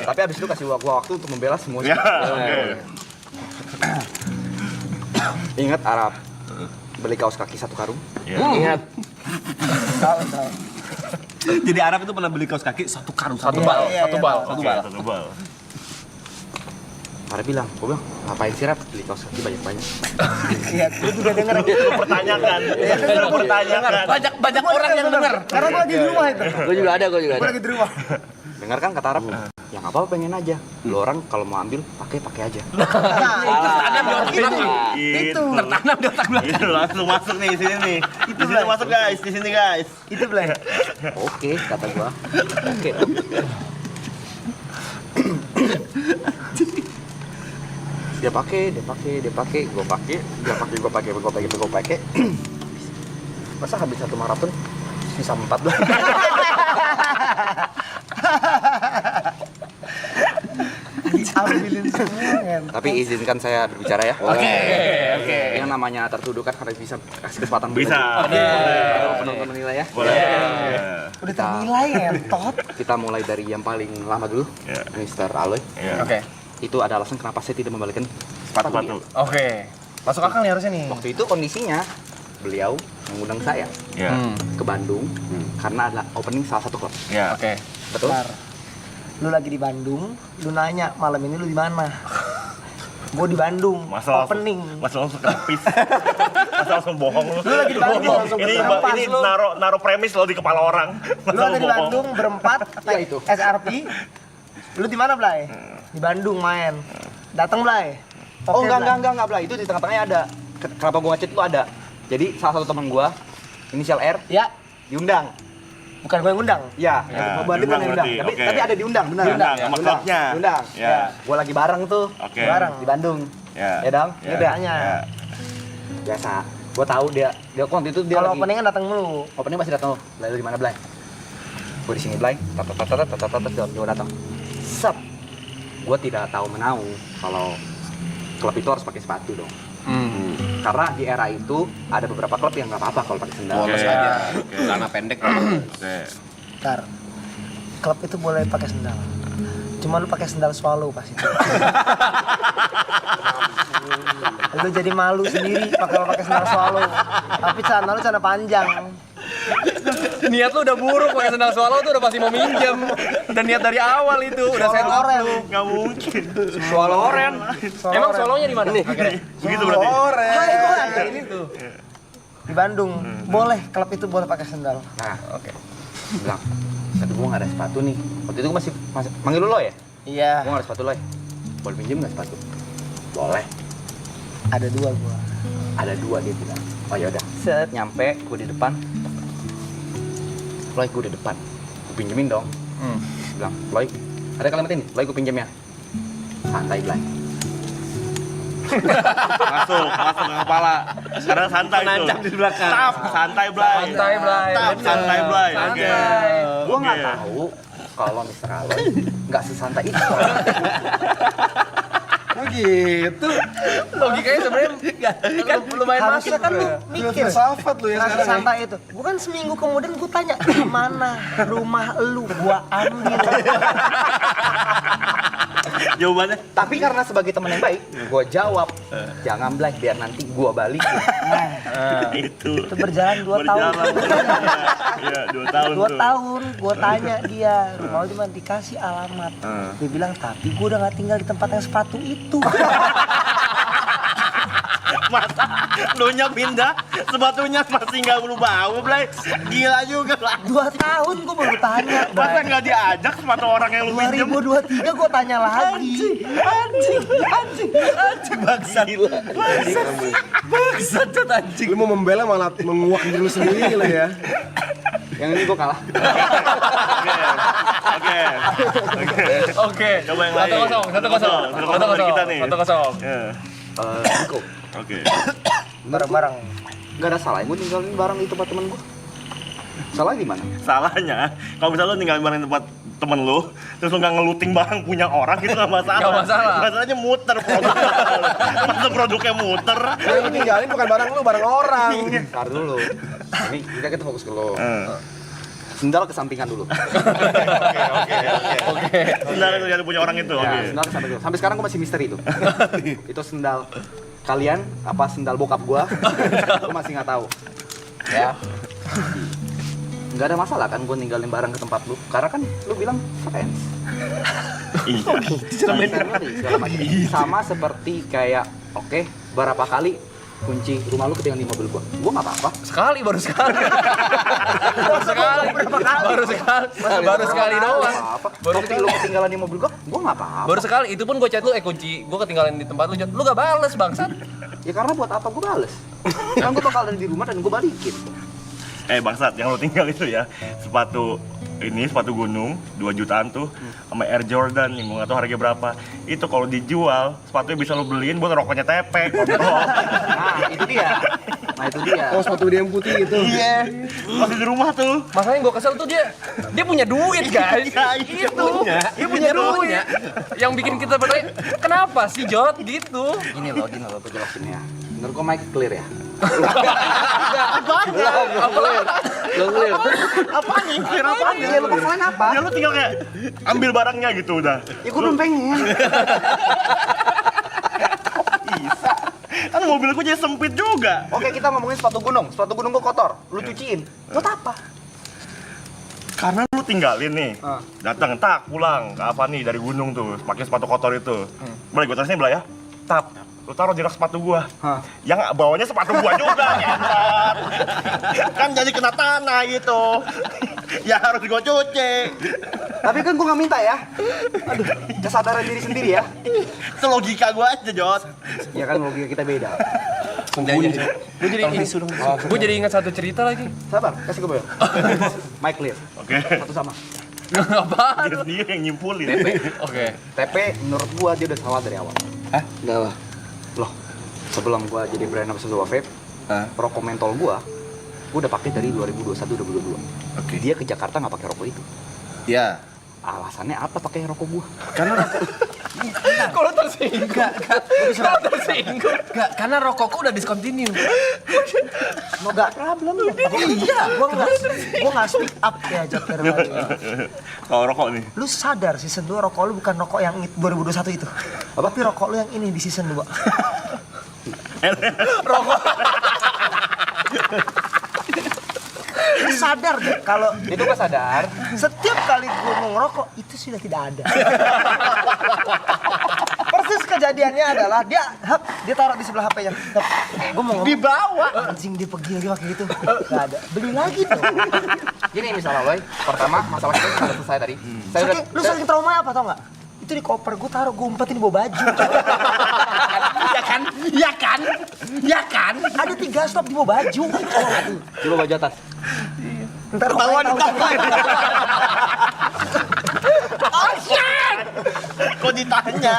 Tapi abis itu kasih gua waktu untuk membela semua. Ya, oke. Ingat Arab beli kaos kaki 1 karung? Ingat. Jadi Arab itu pernah beli kaos kaki 1 karung, Satu bal. Oke, satu bal. Arab bilang, gue bilang, ngapain sih Rap beli kaos kaki banyak-banyak? Iya, lu juga denger. Lu pertanyakan. Lu pertanyakan. Banyak orang yang dengar. Karena gue lagi di rumah itu. Gue juga ada. Gue lagi di rumah. Dengar kan kata Arab? Ya nggak apa-apa, pengen aja. Lu orang kalau mau ambil, pakai aja. Tertanam di otak belakang. Itu. Tertanam di otak belakang. Itu langsung masuk nih sini nih. Di sini masuk guys, di sini guys. Itu Blay. Oke, kata gua. Oke. Dia pakai, gua pakai. Masa habis 1 maraton sisa 4 lah. Ambilin semua kan. Tapi izinkan saya berbicara ya. Oke. Yang namanya tertuduh kan harus bisa kasih kesempatan Bisa. Kalau penonton menilai ya. Boleh. Udah ternilai entot. Kita mulai dari yang paling lama dulu, Ya. Mr. Aloy. Ya. Oke. Itu ada alasan kenapa saya tidak membalikkan sepatu. Sepatu. Oke. Masuk akal nih harusnya nih. Waktu itu kondisinya beliau mengundang saya Ya. ke Bandung karena ada opening salah satu klub. Ya. Oke. Betul? Bentar. Lu lagi di Bandung, lu nanya malam ini lu di mana? Gue di Bandung, opening. Masa langsung kepis. Masa langsung bohong lu. Lu lagi di Bandung, langsung Ini berempat ini lu. naro premis lo di kepala orang. Lu ada di Bandung berempat, Ya, itu. SRP. Lu di mana, Blay? Di Bandung main. Datang, Blay. Oh Oke, enggak Blay, itu di tengah-tengahnya ada. Kenapa gua ngechat itu ada. Jadi salah satu teman gua, inisial R, Ya, diundang. bukan gue yang ngundang. Ya, Ya, berarti bukan diundang yang berarti, diundang. oke. Tapi ada diundang, benar. Diundang sama klubnya. Diundang. Ya. Gua lagi bareng tuh. Oke. Bareng. Di Bandung. Ya. Ya dong. Ya. Ya udah. Tanya. Ya. Biasa. Gua tahu dia waktu itu dia Kalau lagi opening kan datang mulu. opening masih datang. Lalu di mana, Blay? Gua di sini, Blay. Dia datang. Sep. Gua tidak tahu menau kalau klub itu harus pakai sepatu dong. Karena di era itu ada beberapa klub yang nggak apa-apa kalau pakai sendal. Polos aja. Celana pendek. Oke. Ntar, klub itu boleh pakai sendal. Cuma lu pakai sendal swallow pas itu. Lu jadi malu sendiri pakai sendal swallow. Tapi celana lu celana panjang. Niat lu udah buruk pakai sendal swallow tuh udah pasti mau minjem. Dan niat dari awal itu udah set up Oren. lu. Nggak mungkin. Swallow oren. Emang swallownya di mana nih? Begitu berarti. Hai, gua ada ini tuh. Di Bandung, boleh klub itu boleh pakai sendal. Nah, oke. Bilang, tapi gua nggak ada sepatu nih. Waktu itu gua masih manggil lu lo ya? Iya, Gua nggak ada sepatu lo ya? Boleh pinjem nggak sepatu? Boleh. ada 2 gua. Ada 2 dia bilang. Oh ya udah. Set. Nyampe gua di depan. Loy, gua di depan. Gua pinjemin dong. Bilang, Loy, ada kalimat ini. Loy, gua pinjem ya. Santai, Blay. Masuk ke kepala. Karena santai tuh. Nancap di belakang. Tap, santai Blay. Santai, Blay. Tap, santai Blay. Oke. Santai. Gua nggak Oke. tahu kalau Mr. Aloy nggak sesantai itu. Oh gitu. Logikanya sebenarnya kan lumayan Harusnya masuk kan lu ya. mikir. Filsafat lu ya Rasa sekarang. santai itu. Gua kan seminggu kemudian gua tanya, di mana rumah lu? Gua ambil. Jawabannya Tapi karena sebagai teman yang baik, gua jawab, jangan Blay, biar nanti gua balik. itu. Itu berjalan 2 tahun. Iya, 2 tahun 2 tuh. tahun gua tanya dia, rumah lu di mana? Dikasih alamat. Dia bilang, tapi gua udah gak tinggal di tempat yang sepatu itu. Masa lu nya pindah, sepatunya masih nggak berubah, Blay. Gila juga lah. 2 tahun gua baru tanya. Masa nggak diajak sepatu orang yang lu pinjem? 2023 gua tanya lagi. Anjing bangsat. Bangsat tuh anjing. Lu mau membela malah menguak diri lu sendiri lo ya. Yang ini gua kalah. Oke. Oke. Oke. Coba yang lain. 1-0. Satu kosong dari kita nih. 1-0. Ya. Niko. Oke. Bareng-bareng. Gak ada salah gue ninggalin barang di tempat temen gue. Salah di mana? Salahnya, kalau misalnya lu ninggalin barang di tempat temen lu, terus lu nggak ngeluting barang punya orang, itu nggak masalah. Nggak masalah. Masalahnya muter produknya. Masa produknya muter. Yang lu ninggalin bukan barang lu, barang orang. Ntar dulu. Ini kita fokus ke lo. Sendal kesampingan dulu. Oke. Sendal itu yang punya orang itu. Ya, Oke. sendal kesampingan dulu. Sampai sekarang gue masih misteri itu. Itu sendal kalian apa sendal bokap gua? Gue masih nggak tahu. Ya. Nggak ada masalah kan gue ninggalin barang ke tempat lu, karena kan lu bilang friends. Iya. Segala macam. Sama seperti kayak, oke, berapa kali kunci rumah lu ketinggalan di mobil gua nggak apa-apa. Baru sekali. Baru sekali doang. Bukti lu ketinggalan di mobil gua nggak apa-apa. Baru sekali, itu pun gue chat lu, kunci gue ketinggalan di tempat lu, chat. Lu gak bales bangsat. Ya karena buat apa gua bales? Kan gua bakal ada di rumah dan gua balikin. Bangsat, yang lo tinggal itu ya, sepatu gunung 2 jutaan tuh sama Air Jordan yang gue nggak tahu harganya berapa. Itu kalau dijual sepatunya bisa lo beliin buat rokoknya Tepe. Nah itu dia. Oh, sepatu dia yang putih itu. Iya, masih di rumah tuh. Masalahnya gue kesel tuh dia punya duit guys. Dia Dia punya duit. Yang bikin kita bertanya, kenapa sih Jot gitu? Gini loh, gue jelasin ya. Menurut gua mic clear ya. Apaan nih? Clear apaan? Ya lu masalahnya apa? Ya lo tinggal kayak ambil barangnya gitu udah. Ya gua belum pengen. Bisa. Kan mobil gue jadi sempit juga. Oke, kita ngomongin sepatu gunung. Sepatu gunung gua kotor, lu cuciin. Buat apa? Karena lu tinggalin nih, datang tak pulang ke Avani dari gunung tuh, pakai sepatu kotor itu. Boleh gue taruh sini belah ya? Tap, lu taruh di rak sepatu gua. Yang bawahnya sepatu gua juga, nyentat. Kan jadi kena tanah gitu. Ya harus gua cuci. Tapi kan gua nggak minta ya. Aduh, kesadaran diri sendiri ya. Itu logika gua aja, Jot. Ya kan logika kita beda. Gue jadi ingat satu cerita lagi. Sabar, kasih gua boy. Mic clear. Oke. Satu sama. Apaan? Dia sendiri yang nyimpulin. Oke. TP menurut gua dia udah salah dari awal. Kenapa? Loh, sebelum gua jadi brand ambassador vape, rokok mentol gua udah pakai dari 2021-2022. Oke. Dia ke Jakarta nggak pakai rokok itu. Ya. Alasannya apa pakai rokok gua? Karena Kalau tersinggung. Kalau tersinggung. Enggak, karena rokokku udah discontinue. Nggak problem ya. Iya, gua nggak speak up ya Joker. Kalau rokok nih. Lu sadar season 2 rokok lu bukan rokok yang 2021 itu. Tapi rokok lu yang ini di season 2. Lu sadar deh kalau Itu gua sadar. setiap kali gua mau ngerokok itu sudah tidak ada. Persis kejadiannya adalah dia taruh di sebelah HP-nya. Gua mau ngomong, Dibawa. anjing dia pergi lagi pakai itu. Gak ada. Beli lagi tuh. Gini misalnya Loy, pertama masalah kita sudah selesai tadi. Saya udah, Lu saking trauma apa tau nggak? Itu di koper gue taruh, gue umpetin di bawah baju. Ya kan? Ada 3 stop di bawah baju. coba baju atas. Ntar ketahuan Kok ditanya?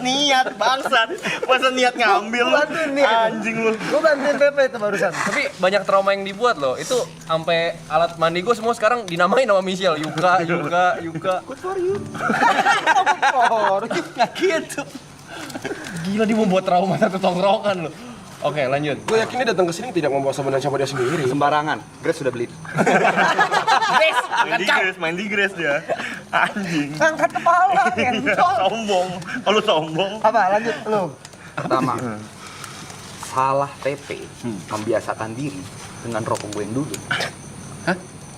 Niat bangsat. Masa niat ngambil lu? Bantuin nih. Anjing lu. Gue bantuin Pepe itu barusan. Tapi banyak trauma yang dibuat loh. Itu sampai alat mandi gue semua sekarang dinamain nama Michelle. Yuka. Good for you. Nggak gitu. Gila dia membuat trauma satu tongkrongan loh. Oke lanjut. gue yakin dia datang ke sini tidak membawa sabun dan shampoo dia sendiri. Sembarangan. Grace sudah beli. Main di Grace dia. Anjing. Angkat kepala, ngentot. Sombong. Kalau sombong. Apa, lanjut lu. Pertama, salah TP membiasakan diri dengan rokok gue yang dulu.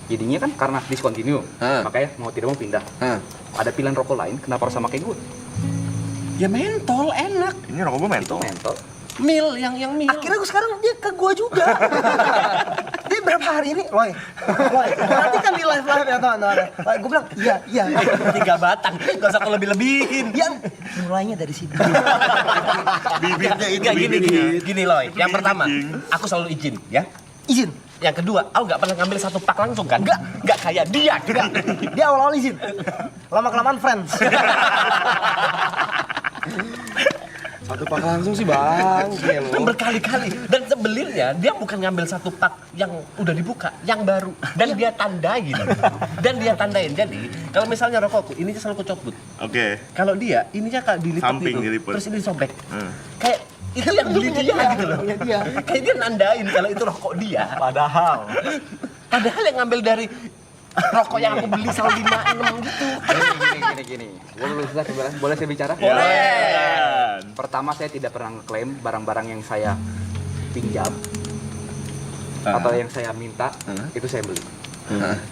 Jadinya kan karena discontinue, makanya mau tidak mau pindah. Ada pilihan rokok lain, kenapa harus sama kayak gue? Ya mentol enak. Ini rokok gue mentol. Mentol. Mil yang mil. Akhirnya gue sekarang dia ke gue juga. Dia berapa hari ini, Loy, nanti kan di live ya teman-teman. Gue bilang, iya. 3 batang, gak usah kau lebih-lebihin. Dia mulainya dari sini. Bibirnya itu. Enggak gini Loy. Itu Yang pertama, bibir. aku selalu izin ya. Izin. Yang kedua, aku nggak pernah ngambil 1 pak langsung kan? Nggak kayak dia. Dia awal-awal izin. Lama-kelamaan friends. Satu pak langsung sih bang. Berkali-kali. Dan sebelirnya dia bukan ngambil satu pak yang udah dibuka, yang baru. Dan dia tandain. Jadi kalau misalnya rokokku, ini selalu kecopot. Oke. Kalau dia, ininya kayak dilipat Samping gitu. dilipet. Terus ini disobek. Kayak itu yang beli dia gitu loh. Kayak dia nandain kalau itu rokok dia. Padahal Padahal yang ngambil dari rokok yang aku beli selalu 5-6 gitu. gini. Boleh saya bicara? Boleh. Pertama, saya tidak pernah ngeklaim barang-barang yang saya pinjam atau yang saya minta itu saya beli.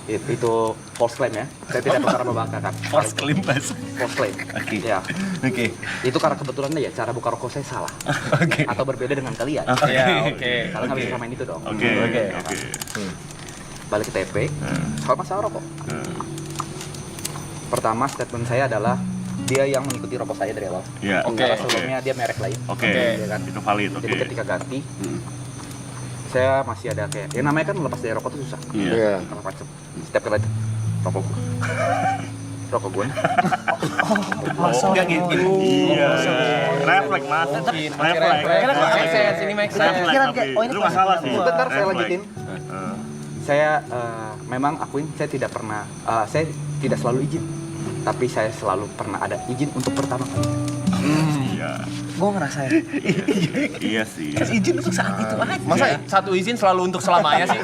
Itu false claim ya. Saya tidak pernah membanggakan. Force claim mas. False claim. Oke. Ya. Oke. Itu karena kebetulannya ya cara buka rokok saya salah. Oke. Atau berbeda dengan kalian. Iya, oke. Karena nggak bisa samain itu dong. Oke. Balik ke TP, soal masalah rokok. Pertama, statement saya adalah dia yang mengikuti rokok saya dari awal. Iya. Karena sebelumnya dia merek lain. Oke. Ya kan? Itu valid. Oke. Jadi ketika ganti, saya masih ada kayak, ya namanya kan melepas dari rokok itu susah. Iya. Kalau macam setiap kali rokok gue. Rokok gue. Enggak gitu. Iya. Refleks mas. Refleks. Make sense, ini make sense. Refleks Pikiran tapi kayak, oh, ini itu masalah sih. Bentar, saya Refleks. lanjutin. Saya memang akuin saya tidak pernah, saya tidak selalu izin. Tapi saya selalu pernah ada izin untuk pertama kali. Iya. Gue ngerasain. Iya sih. Izin untuk saat itu aja. Masa satu izin selalu untuk selamanya sih?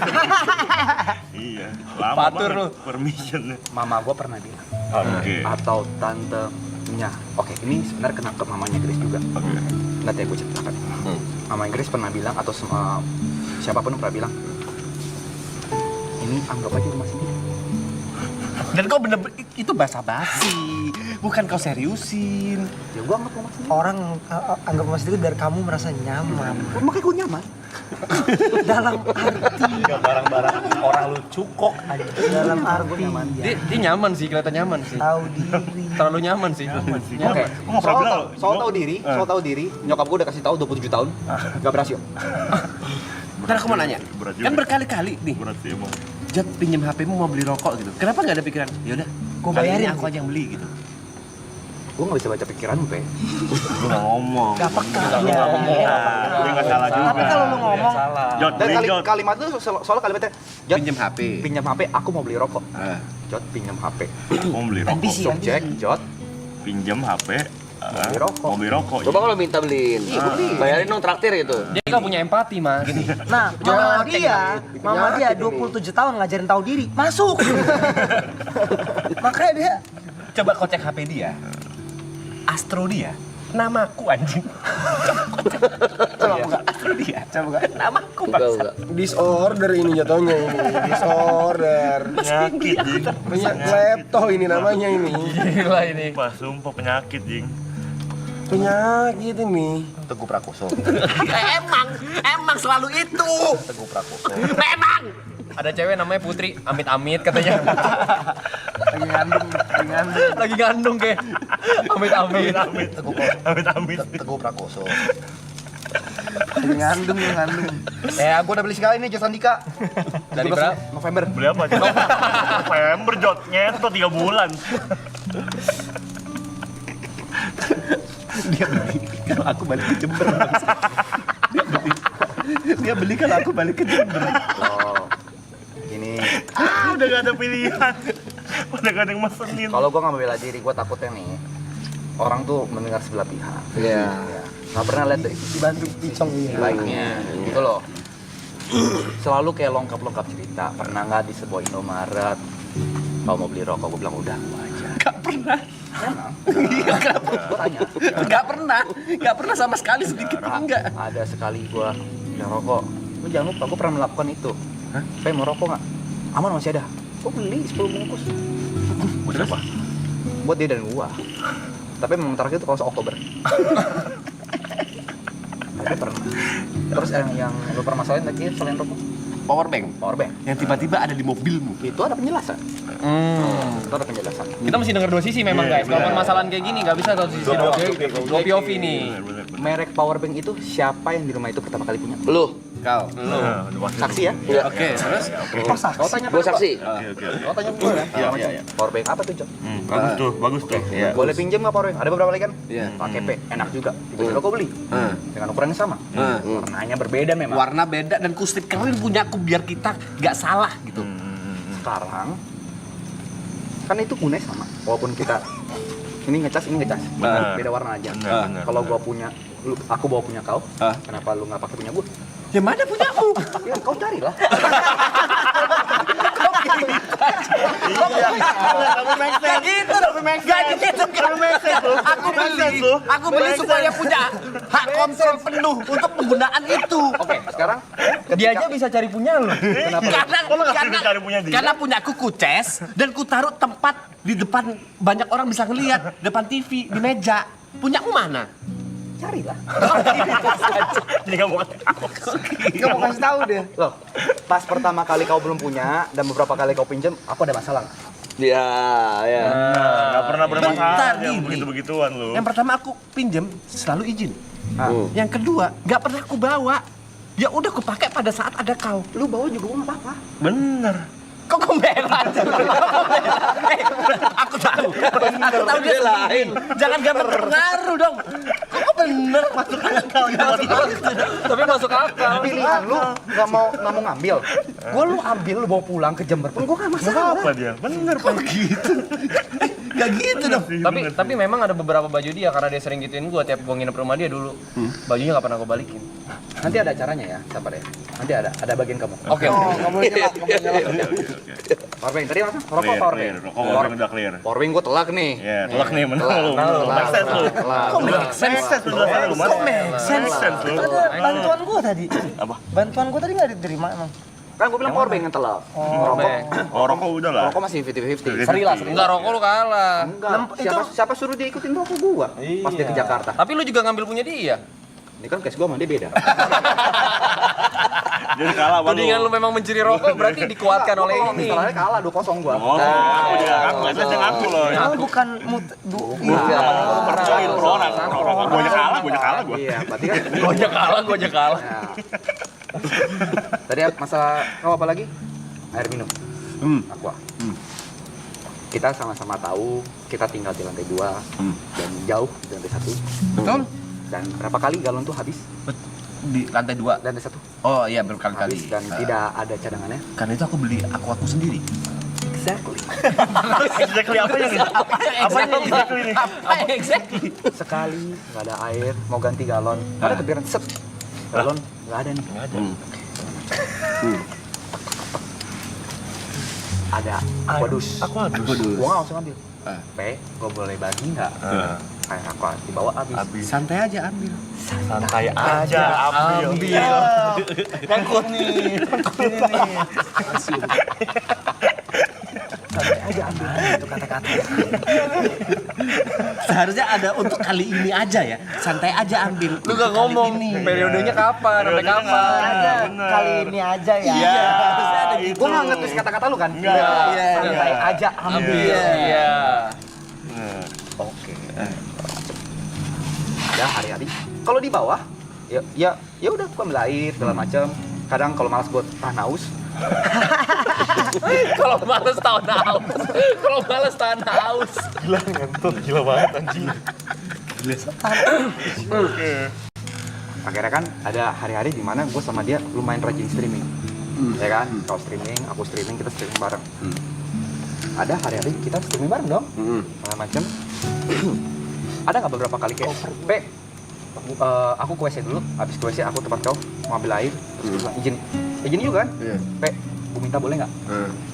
Iya. Lama Patur banget lu. permission. Mama gue pernah bilang, Oke. atau tantenya. Oke, ini sebenarnya kena ke mamanya Grace juga. Oke. Nanti ya gue ceritakan. Mama Grace pernah bilang atau siapapun pernah bilang, ini anggap aja rumah sendiri. Dan kau bener-bener itu basa-basi, bukan kau seriusin. Ya gue anggap rumah sendiri. Orang anggap mas itu biar kamu merasa nyaman. Makanya gue nyaman. Dalam arti, Barang-barang orang lu cukok aja. dalam arti Dia nyaman sih, kelihatan nyaman sih. tahu diri. Terlalu nyaman sih. Oke, Gua nggak pernah bilang loh. soal tahu diri, nyokap gue udah kasih tahu 27 tahun, gak berhasil. Kan aku mau nanya, Berat juga. kan berkali-kali nih, Berat sih emang. Jat pinjem HP-mu mau beli rokok gitu. Kenapa nggak ada pikiran? Yaudah, Gua kali ini bayarin. aku aja yang beli gitu. Gue gak bisa baca pikiran lu, Pe. Gue nggak ngomong. Gak peka. Dia nggak salah juga. Tapi kalau lu ngomong, Jod, Dan beli Jod. kalimat itu soal kalimatnya, Jod, Pinjem HP. pinjam HP, aku mau beli rokok. Ah. Jod, pinjam HP. Mau beli rokok. ambisi, Subjek, Jod, Pinjam HP. beli rokok. Mau beli rokok. Coba kalau minta beliin, bayarin dong traktir gitu. Dia nggak punya empati, Mas. nah mama dia 27 tahun ngajarin tahu diri, masuk. Makanya dia Coba kau cek HP dia, Astro dia, namaku anjing. Coba buka Astro dia, coba buka namaku Enggak, bangsa. enggak. Disorder ini jatuhnya ini. Disorder. Penyakit, Jing. Klepto ini namanya ini. Gila ini. Sumpah, sumpah penyakit, Jing. Penyakit ini. Teguh Prakoso. Emang selalu itu. Teguh Prakoso. Memang. Ada cewek namanya Putri, amit-amit katanya. Lagi ngandung kayak. Amit-amit. Amit-amit. Teguh Prakoso. ngandung. Aku udah beli sekali nih Jod Sandika. Dari berapa? November. Beli apa, Jod? November, Jod. Nyeto 3 bulan. Dia beli kalau aku balik ke Jember. Dia beli kalau aku balik ke Jember. Oh, ini. Udah gak ada pilihan. Udah gak ada yang mesenin. Kalau gue nggak membela diri, gue takutnya nih orang tuh mendengar sebelah pihak. Iya. Nggak pernah lihat deh Dibantu picong ini. baiknya, gitu loh. Selalu kayak lengkap cerita. Pernah nggak di sebuah Indomaret? Kalau mau beli rokok, gue bilang udah gua aja. Gak pernah. Gue tanya. Gak pernah sama sekali sedikit pun enggak. Ada sekali gue udah rokok. Lu jangan lupa, gue pernah melakukan itu. Saya mau rokok nggak? Aman masih ada. Gue beli 10 bungkus. Buat apa? Buat dia dan gua. Tapi memang terakhir itu kalau Oktober. Tapi pernah. Terus yang lu permasalahin lagi selain rokok? Power bank Powerbank. yang tiba-tiba ada di mobilmu. Itu ada penjelasan. Itu ada penjelasan. Kita mesti denger dua sisi memang guys. Kalau permasalahan kayak gini nggak bisa satu sisi doang. Dua POV nih. Bener. Merek powerbank itu siapa yang di rumah itu pertama kali punya? Lu Kau. Nah, udah pasti. Saksi ya? Iya. Oke, terus? Kau tanya Gue saksi. Oke. Kau tanya gue kan? Iya, iya, iya. Powerbank apa tuh, Jok? Bagus tuh, bagus tuh. Iya. Boleh pinjam nggak powerbank? Ada beberapa lagi kan? Iya. Pakai P, enak juga. Tiba-tiba kau beli. Dengan ukuran yang sama. Warnanya berbeda memang. Warna beda dan kustik keren punya aku biar kita nggak salah gitu. Sekarang kan itu gunanya sama. Walaupun kita ini ngecas, ini ngecas. Benar. Beda warna aja. Benar. Kalau gua punya, aku bawa punya kau, kenapa lu nggak pakai punya gua? Yang mana punya aku? Ya kau carilah. Iya. Tapi make sense. Gitu dong. Gak gitu kan. Aku beli supaya punya hak kontrol penuh untuk penggunaan itu. Oke, sekarang Dia aja bisa cari punya lu. Cari punya dia? Karena punya aku kuces dan ku taruh tempat di depan banyak orang bisa ngelihat depan TV di meja. Punya aku mana? carilah. Dia nggak mau. Gak mau kasih tahu dia. Loh, pas pertama kali kau belum punya dan beberapa kali kau pinjam, aku ada masalah nggak? Ya, ya. Nggak pernah bermasalah Bentar, yang ini. begitu-begituan lu. Yang pertama aku pinjem selalu izin. Hmm. Yang kedua nggak pernah aku bawa. Ya udah aku pakai pada saat ada kau. Lu bawa juga gua nggak apa-apa. Bener. Kok komeran? Aku tahu. Aku tahu dia lain. Jangan gambar pengaruh dong. Kok bener masuk akal? Tapi masuk akal. Pilihan lu nggak mau ngambil. Gua lu ambil, lu bawa pulang ke Jember pun gua nggak Nggak masalah. apa dia. Bener kok gitu. Gak gitu dong. Tapi memang ada beberapa baju dia karena dia sering gituin gua tiap gua nginep rumah dia dulu. Bajunya nggak pernah gua balikin. Nanti ada acaranya ya, sabar ya. Nanti ada bagian kamu. Oke. Nggak boleh nyelak, nggak boleh nyelak. Powerbank tadi apa? Rokok Clear, powerbank. clear. Rokok powerbank udah clear. Powerbank gua telak nih. Ya, telak nih, bener lu. Make sense lu. Kok make sense? Make sense lu dasarnya lu, Mas. Kok make sense? Make sense lu. Ada bantuan gua tadi. Apa? Bantuan gua tadi nggak diterima emang. Kan gua bilang powerbank yang telak. Rokok, Oh, rokok udah lah. rokok masih 50-50. Seri lah, Enggak rokok lu kalah. Enggak, siapa suruh dia ikutin rokok gua pas dia ke Jakarta. Tapi lu juga ngambil punya dia. Ini kan case gua sama dia beda. Jadi kalah sama lu. Tudingan lu memang mencuri rokok berarti dikuatkan oleh Kalau ini. misalnya kalah 2-0 gua. Oh, aku dia ngaku, saya ngaku loh. Kalau bukan Iya. Percayain lu orang. Gua aja kalah gua. Iya, berarti kan Gua aja kalah. ya. Tadi masalah kau apa lagi? Air minum. Aqua. Kita sama-sama tahu kita tinggal di lantai 2 dan jauh di lantai 1. Betul. Dan berapa kali galon tuh habis? Di lantai 2. Lantai 1 Oh iya berkali-kali. habis dan tidak ada cadangannya. Karena itu aku beli aku sendiri. Exactly. Exactly apa yang apa yang exactly ini? Apa exactly? Sekali nggak ada air, mau ganti galon, ada kepikiran set galon nggak ada nih. Ada aquadus. Gua nggak langsung ambil. Gua boleh bagi nggak? Kayak aqua dibawa habis. Santai aja ambil. Santai aja ambil. Rangkut nih. Santai aja ambil itu kata-kata. Seharusnya ada untuk kali ini aja ya. Santai aja ambil. Lu gak ngomong periodenya kapan, sampai kapan. ada kali ini aja ya. Iya. Gua nggak ngetis kata-kata lu kan? Iya. Santai aja ambil. Iya. Oke. Ada hari-hari. Kalau di bawah, ya udah gua ambil air segala macam. Kadang kalau malas buat tahan haus, Kalau males tahan haus. Gila ngentot, gila banget anjing. akhirnya kan ada hari-hari di mana gue sama dia lumayan rajin streaming, ya kan? Kau streaming, aku streaming, kita streaming bareng. Ada hari-hari kita streaming bareng dong, segala macam. Ada nggak beberapa kali kayak, aku ke WC dulu, habis ke WC aku tempat kau mau ambil air, terus gue bilang izin juga kan? Gue minta boleh nggak?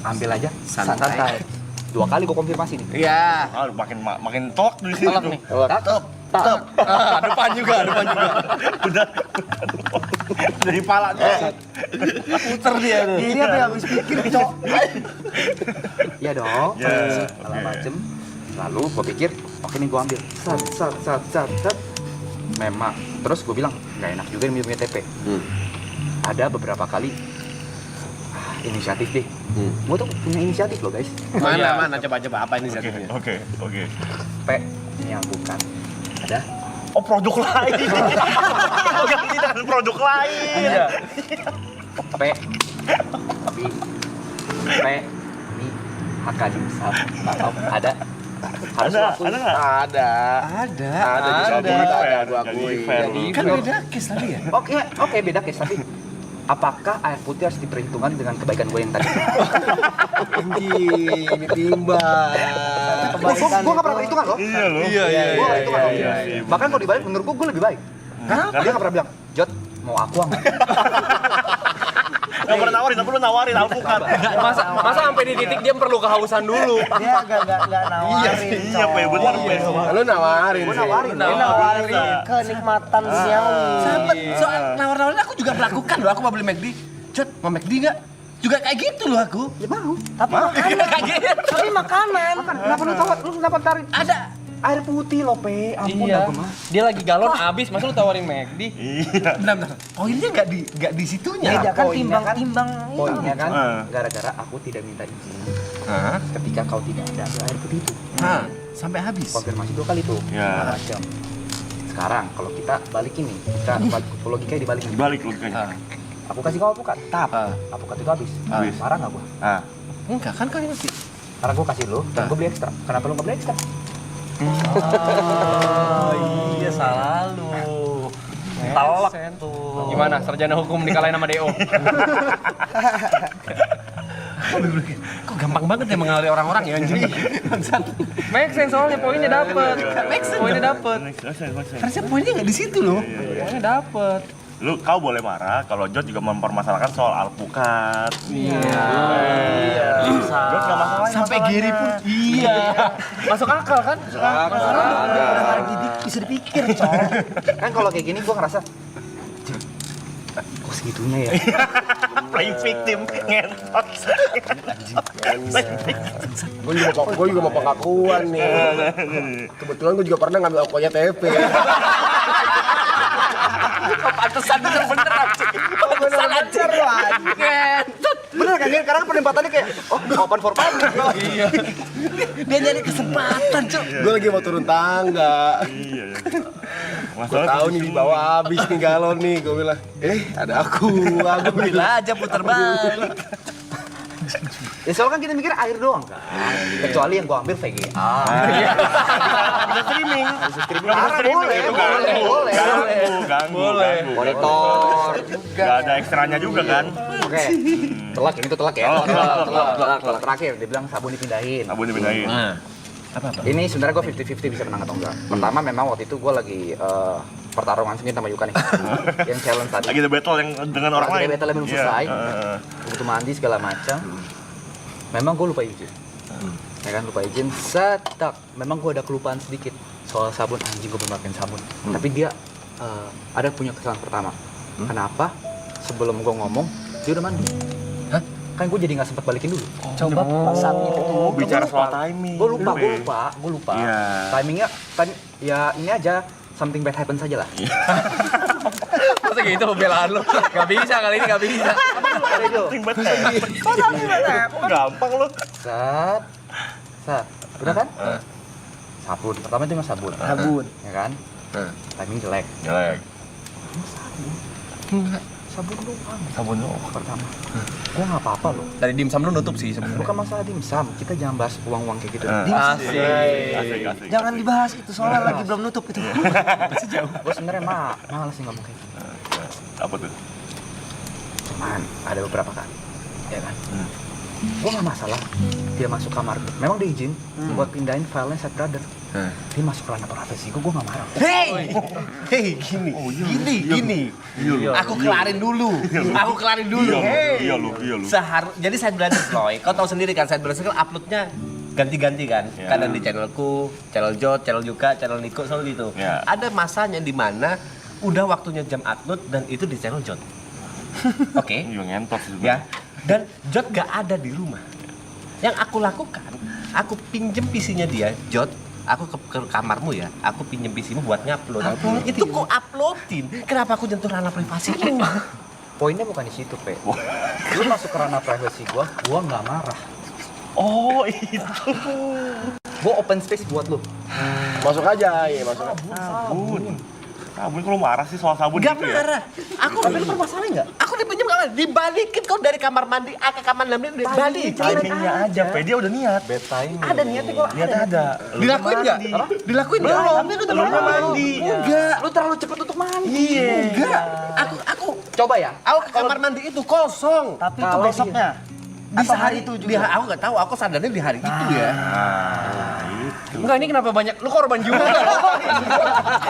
Ambil aja, santai. 2 kali gue konfirmasi nih. Iya. Ah, makin tolak di sini. Tolak tuh. nih. Tak. Depan juga. Udah. Dari palanya. Puter dia tuh. Ini apa yang habis pikir, Cok? Iya dong. Ya. Segala macem. Lalu gue pikir, oke nih gue ambil. Sat. Memang. Terus gue bilang, nggak enak juga nih punya TP. Ada beberapa kali inisiatif deh. Gue tuh punya inisiatif loh guys. Mana coba apa ini Oke. P, ini yang bukan. Ada. Oh, produk lain. Oh, ganti dengan produk lain. Iya. P tapi P ini HK dimsum atau ada harus Ada, aku ada nggak? Ada. Ada. Ada, gua Jadi akui. fair. Kan beda case tadi ya. oke beda case tapi apakah air putih harus diperhitungkan dengan kebaikan gue yang tadi? Anjing, ditimbang. Gue gak pernah perhitungan loh. Iya loh. Iya. Gue gak perhitungan loh. iya. Bahkan kalau dibalik menurut gue lebih baik. Dia gak pernah bilang, Jot mau aku nggak? Gak pernah nawarin, tapi lu nawarin alpukat. Masa sampai di titik dia perlu kehausan dulu. Dia gak nawarin. Iya, Pe, bener, Pe. Lu nawarin Gue sih. nawarin. Dia nawarin kenikmatan duniawi. Sempet, soal nawar-nawarin aku juga melakukan loh. Aku mau beli McD. Jod, mau McD nggak? Juga kayak gitu loh aku. Ya mau. Tapi makanan. Tapi makanan. Kenapa lu tahu? Lu kenapa tarik? Ada. Air putih loh, Pe. Ampun Iya. dah gue mah. Dia lagi galon habis, masa lu tawarin McD? Iya. Bentar. Poinnya nggak di situnya. Beda kan Poinnya kan- timbang Poinnya kan, Ah. gara-gara aku tidak minta izin Hah? ketika kau tidak ada air putih itu. Hah? Sampai habis. Konfirmasi 2 kali tuh. Ya. Macam. Sekarang kalau kita balikin nih, kita balik logikanya dibalikin. Dibalik logikanya. Aku kasih kau alpukat, tap. Ah. Alpukat itu habis. Habis. Marah nggak gua? Ah. Enggak kan kalian ngerti. Karena gua kasih lu, dan gua beli ekstra. Kenapa lu nggak beli ekstra? Oh iya salah lu. Talak tuh. Gimana sarjana hukum dikalahin sama DO? Kok gampang banget ya mengalir orang-orang ya anjing. Make sense soalnya poinnya dapet. Poinnya dapet. Harusnya poinnya nggak di situ loh. Poinnya dapet. Lu kau boleh marah kalau Jod juga mempermasalahkan soal alpukat. Iya. Jod nggak masalah. Sampai Giri pun Iya. Masuk akal kan? Bisa dipikir, Cok. Kan kalau kayak gini gua ngerasa, "Cik, kok segitunya ya?" Playing victim ngentot. Gue juga mau pengakuan nih. Kebetulan gue juga pernah ngambil okonya TP. pantesan bener-bener anjing. Pantesan anjing. Bener kan? Karena penempatannya kayak, oh open for public. Iya. Dia nyari kesempatan, Cuk. Gue lagi mau turun tangga. Iya. Gue Masalah tahu nih di bawah habis nih galon nih. Gue bilang, ada aku Ambil aja putar balik. Ya soalnya kan kita mikir air doang kan. Kecuali yang gua ambil VGA. bisa streaming. Bisa streaming. Nggak bisa streaming Boleh, itu boleh. ganggu. Monitor. Gak ada ekstranya juga kan. Oke. Telak yang itu telak ya. Oh, Telak. Terakhir dia bilang sabun dipindahin. Sabun dipindahin. Apa-apa? Ini sebenarnya gue 50-50 bisa menang atau enggak. Pertama memang waktu itu gue lagi pertarungan sengit sama Yuka nih. Yang challenge tadi. Lagi ada battle yang dengan orang Lagi lain. ada battle yang belum selesai. Iya. Gue butuh mandi segala macam. Memang gue lupa izin. Ya kan lupa izin. Setak. Memang gue ada kelupaan sedikit soal sabun. Anjing gue belum pakai sabun. Tapi dia ada punya kesalahan pertama. Kenapa? Sebelum gue ngomong dia udah mandi. Hah? Kan gue jadi nggak sempat balikin dulu. Coba pas saat itu. Oh, bicara soal timing. Gue lupa. Iya. Timingnya ya ini aja something bad happen saja lah. Masa gitu pembelaan lu? Gak bisa kali ini, gak bisa. Ada itu. Gampang lu. Sat. Udah kan? Sabun. Pertama itu mas sabun. Sabun. Ya kan? Timing jelek. Jelek. Sabun doang. Sabun lu. Pertama. Gua nggak apa-apa loh. Dari dimsum lu nutup sih sebenarnya. Bukan masalah dimsum. Kita jangan bahas uang-uang kayak gitu. Asik. Asik. Jangan dibahas itu soalnya lagi belum nutup itu. Gue sebenarnya malas sih ngomong kayak gitu. Apa tuh? Cuman ada beberapa kali. Ya kan? Gue gak masalah dia masuk kamar gue. Memang dia izin buat pindahin filenya Set Brother. Dia masuk ke ranah privasi gue gak marah. Hei, gini. Aku kelarin dulu. Iya lu. Jadi Side Brothers Loy, kau tahu sendiri kan Side Brothers kan uploadnya ganti-ganti kan. Ya. Kadang di channelku, channel Jod, channel Yuka, channel Niko selalu gitu. Ya. Ada masanya di mana udah waktunya jam upload dan itu di channel Jod. Oke. Iya ngentot sih. Ya. Dan Jod gak ada di rumah. Yang aku lakukan, aku pinjem PC-nya dia, Jod. Aku ke kamarmu ya, aku pinjem PC-mu buat ngupload. Itu ku uploadin. Kenapa aku nyentuh ranah privasimu? Poinnya bukan di situ, Pe. Lu masuk ke ranah privasi gua nggak marah. Oh itu. Gue open space buat lu. Masuk aja, iya masuk. Sabun kok lu marah sih soal sabun Gak gitu ya? marah. Aku Tapi lu bermasalah nggak? Aku dipinjam gak marah. Dibalikin kau dari kamar mandi ke kamar mandi dibalikin. Timingnya aja, Pe, dia udah niat. Ada niatnya kok. Niatnya ada. Dilakuin nggak? Dilakuin nggak? Tapi lu udah Lu mandi. Enggak. Lu terlalu cepet untuk mandi. Iya. Enggak. Aku Coba ya. Aku ke kamar mandi itu kosong. Tapi itu Kalau besoknya. Di Atau hari hari itu juga. Aku nggak tahu. Aku sadarnya di hari itu ya. Enggak, ini kenapa banyak? Lu korban juga.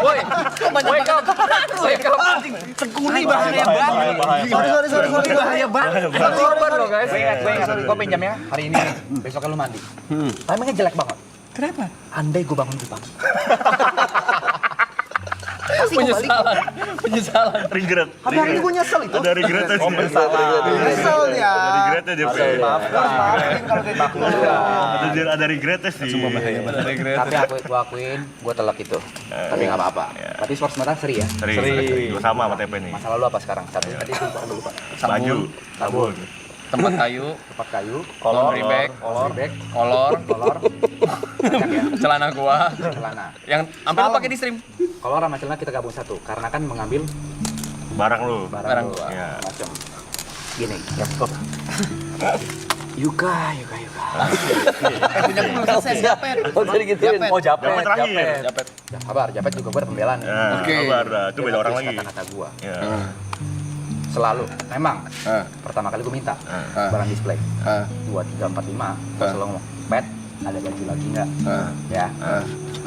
Woi, woi kau. Woi kau. Teguni bahaya banget. Sorry. Bahaya banget. Korban lo guys. Gue ingat. Gue pinjam ya hari ini nih. Besoknya lu mandi. Timingnya jelek banget. Kenapa? Andai gue bangun di pagi. Penyesalan. Regret. Habis hari ini gue nyesel itu. Ada regretnya sih. Nyesel ya. Ada regretnya dia, Pe. Maafin kalau kayak gitu. Ada regretnya sih. Tapi gue akuin, gue telak itu. Tapi nggak apa-apa. Tapi sport sebentar seri ya. Sering. Gua sama sama TP nih. Masa lalu apa sekarang? Tadi itu gue lupa. Baju. Sabun, Tempat kayu, tempat kayu, laundry bag, kolor, celana gua, celana. yang sampai lu pakai di stream. Kolor sama celana kita gabung satu, karena kan mengambil Barang lu. Barang lu, gua. Iya. macam gini. Yuka. Punya belum selesai, Japet. Oh jadi gituin. Oh Japet terakhir. Japet. Ya, kabar, Japet juga gue ada pembelaan nih. Ya, kabar dah. Itu beda orang lagi. Kata-kata gue Ya. selalu, memang pertama kali gue minta barang display 2, 3, 4, 5 gue selalu ngomong, Pet, ada baju lagi nggak? Ya,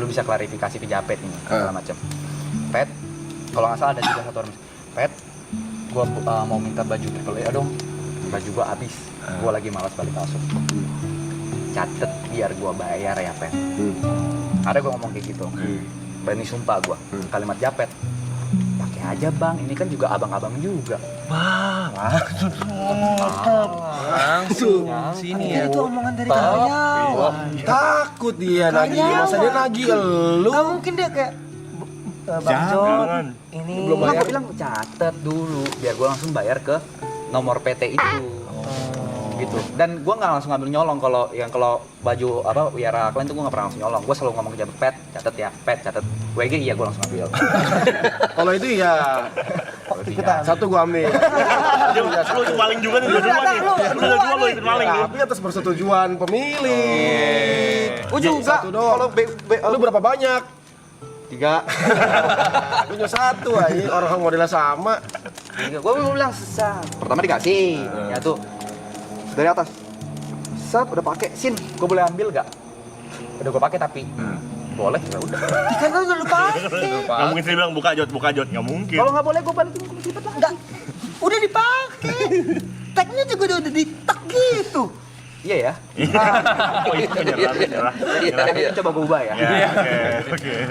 lu bisa klarifikasi ke Japet ini segala macem. Pet, kalau nggak salah ada 3 orang. Pet, gue mau minta baju triple A dong, baju gue habis, gue lagi malas balik kasur. Catet biar gue bayar ya Pet. Ada gue ngomong kayak gitu, berani sumpah gue, kalimat Japet. Pakai aja bang, ini kan juga abang-abang juga. Langsung sini ya. Itu omongan dari karyawan. Takut dia nagih, masa dia nagih lu. Gak mungkin dia kayak Bang Jon, Jangan. ini Belum Gue bayar. bilang catet dulu, biar gue langsung bayar ke nomor PT itu. Gitu. Dan gue nggak langsung ngambil nyolong kalau baju apa Wiara Klan tuh gue nggak pernah langsung nyolong. Gue selalu ngomong ke Japet, Pet, catet ya, Pet, catet. WG iya gue langsung ambil. Kalau itu ya ikutan. satu gua ambil. Lu itu maling juga nih, udah dua nih. Lu udah dua lu itu maling nih. Tapi atas persetujuan pemilik. Gue juga Satu doang. Lu berapa banyak? 3. Gue cuma 1 aja, orang modelnya sama. Gue bilang sesat. Pertama dikasih, ya tuh dari atas. Set, udah pakai. Sin, gue boleh ambil gak? Udah gue pakai tapi boleh ya udah. Kan lu udah lupa. Nggak mungkin sih bilang buka jod, nggak mungkin. Kalau nggak boleh gue balikin ke sipet lah. Enggak. Udah dipakai. Tagnya juga udah ditek gitu. Iya ya. Oh itu menyerah. Tapi coba gue ubah ya. Ya,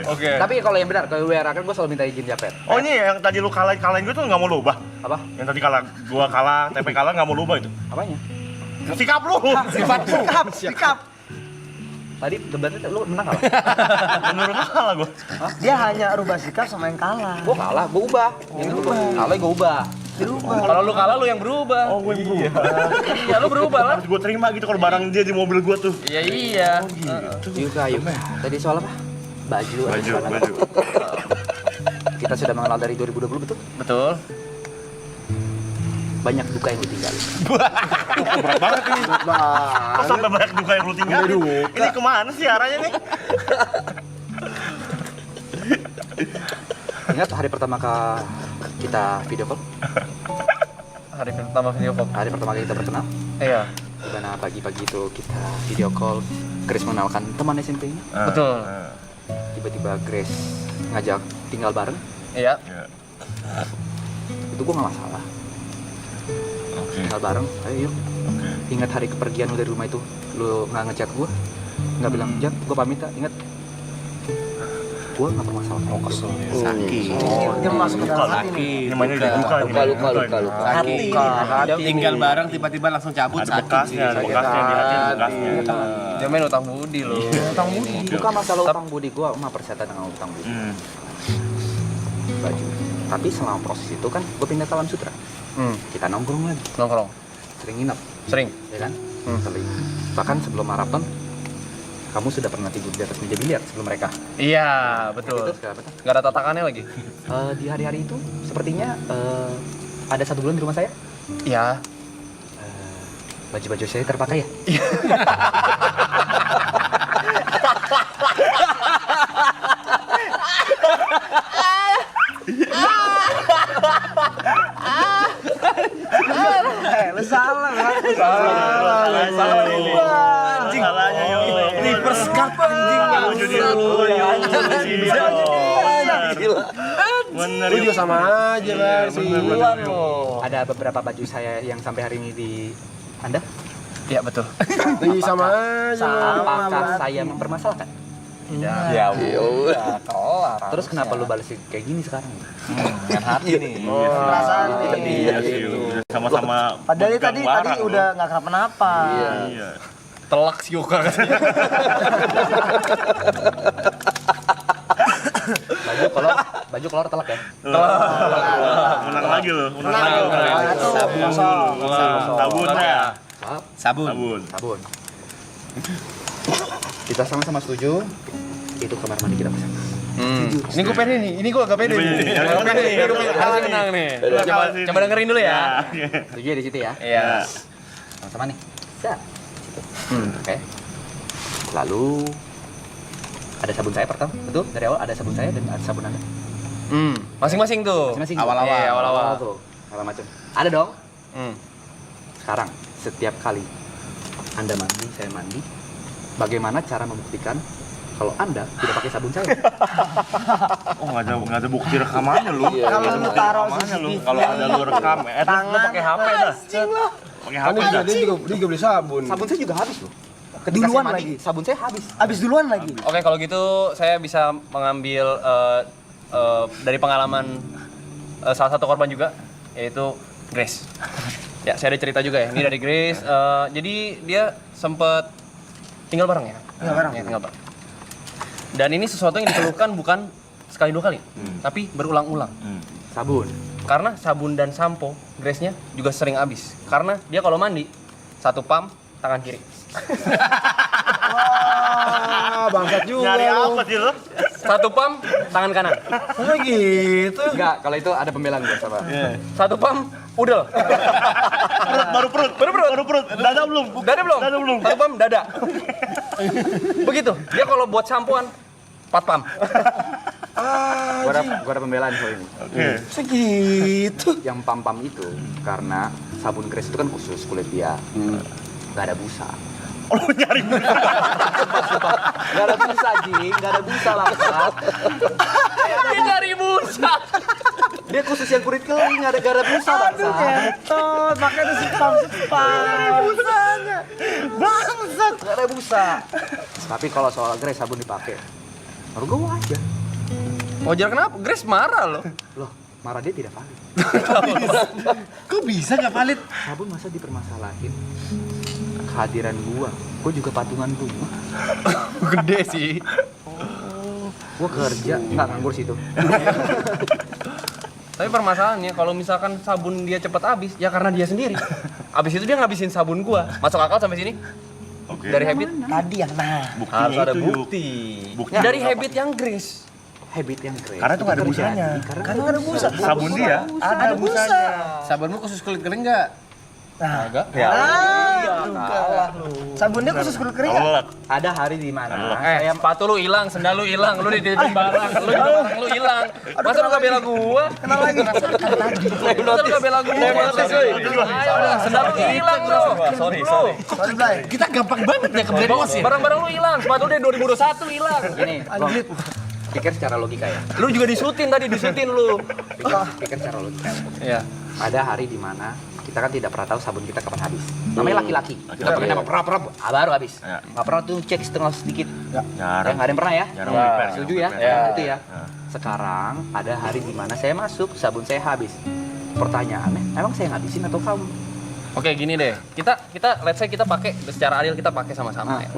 oke. Tapi kalau yang benar, kalau WR kan gue selalu minta izin Japet. Oh ini yang tadi lu kalahin gue tuh nggak mau lu ubah. Apa? Yang tadi gua kalah, TP kalah nggak mau lu ubah itu. Apanya? Sikap lu. Sikap. Tadi debatnya lu menang kalah? Menurut lu kalah gua. Dia hanya rubah sikap sama yang kalah. Gue kalah, gue ubah. Yang itu gue kalah, gue ubah. Kalau lu kalah lu yang berubah. Oh gue yang berubah. Iya, lu berubah lah. Harus gua terima gitu kalau barang dia di mobil gua tuh. Iya. Yuka. Tadi soal apa? Baju. Baju. Kita sudah mengenal dari 2020 betul? Betul. Banyak duka yang lu tinggalin. Berat banget ini. Kok sampai banyak duka yang lu tinggalin? Ini kemana sih arahnya nih? Ingat hari pertama kita video call? Hari pertama video call. Hari pertama kali kita berkenal? Iya. Dimana pagi-pagi itu kita video call, Grace mengenalkan teman SMP-nya. Betul. Tiba-tiba Grace ngajak tinggal bareng. Iya. Itu gue gak masalah. Tinggal bareng, ayo yuk. Ingat hari kepergian lu dari rumah itu, lu gak ngechat gue, gak bilang, Jat, gue pamit ya, ingat. Gue gak bermasalah. Oh, kesel. Sakit. Dia masuk ke dalam hati nih. Ini mainnya udah duka. Luka. Hati. Dia tinggal bareng tiba-tiba langsung cabut Ada bekasnya di hati, ada bekasnya. Dia main utang budi loh. Utang budi. Bukan masalah utang budi, gue mah persetan dengan utang budi. Baju. Tapi selama proses itu kan, gue pindah ke Alam Sutra. Kita nongkrong lagi, Nongkrong. sering nginep, Sering. ya kan? Sering. Bahkan sebelum maraton, kamu sudah pernah tidur di atas meja biliar sebelum mereka. Iya, betul. Itu sekarang apa? Nggak ada tatakannya lagi. Di hari-hari itu sepertinya ada 1 bulan di rumah saya. Iya. Baju-baju saya terpakai ya? Lu salah, Bang. Anjing. Salahnya yo. Reverse card anjing. Judi lu ya. Bener. Lu juga sama aja lah sih. Ada beberapa baju saya yang sampai hari ini di Anda. Iya, betul. Iya sama aja. Apakah saya mempermasalahkan? Ya udah, kelar. Terus kenapa lu balesin kayak gini sekarang? Dengan hati nih. Perasaan Iya sih. Sama-sama. Padahal pegang tadi barang, udah nggak kenapa-napa. Iya. Telak sih Yoka katanya. Baju kolor telak ya? Menang lagi lo. Menang lagi. Sabun ya. Sabun. Kita sama-sama setuju. Itu kamar mandi kita pasang. Ini gue pede nih, ini gue agak pede nih. Agak pede nih, pasti menang nih. Coba dengerin dulu ya. Setuju ya di situ ya? Iya. Sama-sama nih. Siap. Oke. Lalu ada sabun saya pertama, betul? Dari awal ada sabun saya dan ada sabun Anda. Masing-masing tuh. Masing-masing. Awal-awal. Iya, awal-awal. Tuh, segala macam. Ada dong. Hmm. Sekarang setiap kali Anda mandi, saya mandi, bagaimana cara membuktikan kalau Anda tidak pakai sabun saya? Oh nggak ada bukti rekamannya lu. Kalau lu taruh Rekamannya lu. CCTV, Kalau ada lu rekam, lu pakai HP dah. Pakai Kan HP dia dah. juga beli sabun. Sabun saya juga habis loh. Ketika Duluan saya mandi, lagi? sabun saya habis. Abis duluan lagi. Oke, kalau gitu saya bisa mengambil dari pengalaman salah satu korban juga, yaitu Grace. Ya, saya ada cerita juga ya. Ini dari Grace. Jadi dia sempat tinggal bareng ya? Tinggal bareng. Ya, tinggal bareng. Dan ini sesuatu yang dikeluhkan bukan sekali dua kali, tapi berulang-ulang. Sabun. Karena sabun dan sampo Grace-nya juga sering habis. Karena dia kalau mandi, satu pump tangan kiri. Wah, bangsat juga. Nyari lu. apa sih lu? Satu pump tangan kanan. Masa gitu? Enggak, kalau itu ada pembelaan gue sama. Satu pump udel. Baru perut. Dada belum? Dada belum? Dada belum. Satu pump dada. Begitu. Dia kalau buat sampoan 4 pump. Gua ada pembelaan soal ini. Oke. Segitu. Yang pam-pam itu karena sabun Grace itu kan khusus kulit dia. Gak ada busa. Oh, lu nyari busa. Gak ada busa, Ji. Gak ada busa langsat. Dia nyari busa. Dia khusus yang kulit kering, gak ada busa langsat. Ketot, makanya itu spam. Busanya. Bangsat. Gak ada busa. Tapi kalau soal Grace sabun dipakai, menurut gue wajar. Wajar kenapa? Grace marah loh. Loh, marah dia tidak valid. Kok bisa nggak valid? Sabun masa dipermasalahin? Kehadiran gua juga patungan rumah. Gede sih. Gua kerja, nggak nganggur situ. Tapi permasalahannya kalau misalkan sabun dia cepat habis, ya karena dia sendiri. Habis itu dia ngabisin sabun gua. Masuk akal sampai sini? Oke. Dari habit? Tadi yang nah. Buktinya Harus ada itu, Yuk. bukti. Buktinya Dari apa? habit yang Grace. Habit yang Grace. Karena itu nggak ada terjadi busanya. Karena nggak ada busa. Sabun dia ada busanya. Sabunmu khusus kulit kering nggak? Nah. Agak. Sabunnya khusus kulit kering nggak? Kolak. ada hari di mana Sepatu lu hilang, sendal lu hilang, lu dititipin barang, lu juga barang lu hilang. Masa lu gak bela gua? Kenal lagi. Masa lu gak bela gua? Ayo udah, sendal lu hilang lu. Sorry. Sorry, Blay. Kita gampang banget ya ke brainwash ya. Barang-barang lu hilang, sepatu dia 2021 hilang. Gini, Bang. Pikir secara logika ya. Lu juga disutin tadi, disutin lu. Pikir secara logika. Iya. Ada hari di mana kita kan tidak pernah tahu sabun kita kapan habis. Namanya laki-laki. Kita pakai nama pernah baru habis. Ya. Nggak pernah tuh cek setengah sedikit. Ya Jarang. nggak ada yang pernah ya. Jarang repair. Setuju ya? Ya. Itu ya. Sekarang ada hari di mana saya masuk, sabun saya habis. Pertanyaannya, emang saya ngabisin atau kamu? Oke, gini deh. Kita let's say kita pakai secara adil kita pakai sama-sama ya.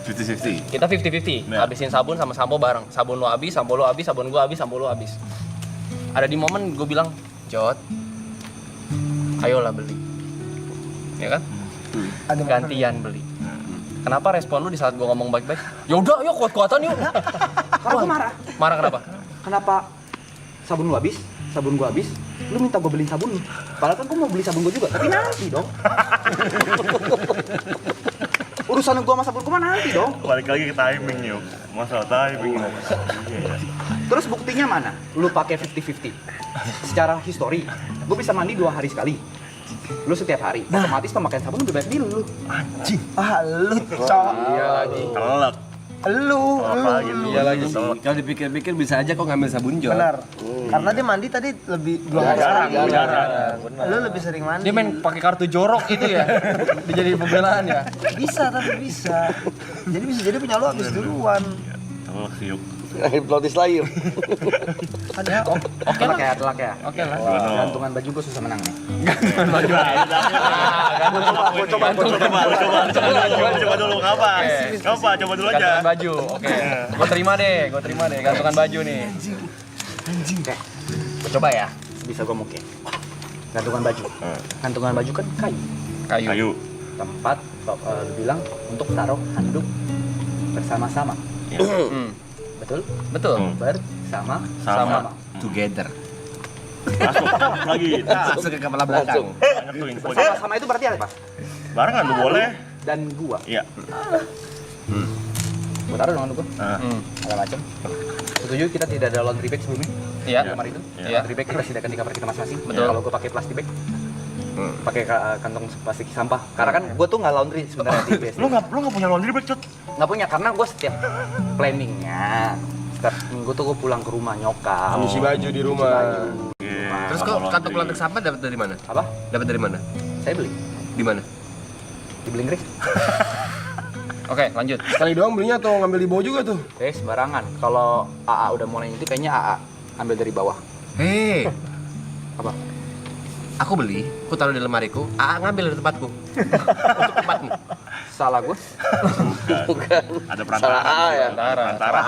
50-50. Kita 50-50, Ya. habisin sabun sama sampo bareng. Sabun lu habis, sampo lu habis, sabun gua habis, sampo lu habis. Ada di momen gue bilang, Jod, ayolah beli. Ya kan? Gantian beli. kenapa respon lu di saat gua ngomong baik-baik? Ya udah, yuk kuat-kuatan yuk. Karena gue marah. Marah kenapa? Kenapa sabun lu habis? Sabun gua habis, lu minta gua beliin sabun lu. Padahal kan gua mau beli sabun gua juga, tapi nanti dong. Urusan gua sama sabun gua mah nanti dong. Balik lagi ke timing yuk. Masalah timing. Iya. Terus buktinya mana? Lu pakai 50-50. Secara histori, gua bisa mandi 2 hari sekali. Lu setiap hari, otomatis pemakaian sabun lebih baik di lu. Anjing. Ah, lu cok. Iya lagi. Telek. Lu. Iya lagi. Kalau dipikir-pikir bisa aja kok ngambil sabun Jod. Benar. Karena dia mandi tadi lebih 2 hari Jarang, sekali. jarang. Lu lebih sering mandi. Dia main pakai kartu jorok itu ya. Dia jadi pembelaan ya. Bisa tapi bisa. Jadi bisa jadi punya lu habis duluan. Telek sih yuk. Hipnotis lagi. Ada Telak ya, telak ya. Oke lah. Gantungan baju gua susah menang nih. Coba dulu ngapa? Ngapa? Coba dulu aja. Gantungan baju. Oke. Gua terima deh gantungan baju nih. Anjing. Gua coba ya. Bisa gua mungkin. Gantungan baju. Gantungan baju kan kayu. Kayu. Tempat lu bilang untuk taruh handuk bersama-sama. Hmm. Betul? Betul. Bersama. Sama. Together. Masuk lagi. Masuk ke kepala belakang. Banyak tuh infonya. Sama-sama itu berarti apa? Barengan lu boleh. Dan gua. Iya. Gua taruh dengan gua. Hmm. Segala macam. Setuju kita tidak ada laundry bag sebelumnya? Iya. Kamar itu? Iya. Laundry bag kita sediakan di kamar kita masing-masing. Betul. Kalau gua pakai plastik bag, pakai kantong plastik sampah. Karena kan gua tuh nggak laundry sebenarnya di BSD. Lu nggak punya laundry bag, Cot? Nggak punya, karena gua setiap planningnya setiap minggu tuh gua pulang ke rumah nyokap. Ngisi baju di rumah. Terus kok kantong plastik sampah dapat dari mana? Apa? Dapat dari mana? Saya beli Di mana? di Blingrix. Oke, lanjut. Sekali doang belinya atau ngambil di bawah juga tuh? Sembarangan. Kalau AA udah mulai itu kayaknya AA ambil dari bawah. Hei, Apa? aku beli, aku taruh di lemariku, ngambil dari tempatku. Untuk tempatmu. Salah gua. Bukan. Ada perantara. Salah ya. Perantara.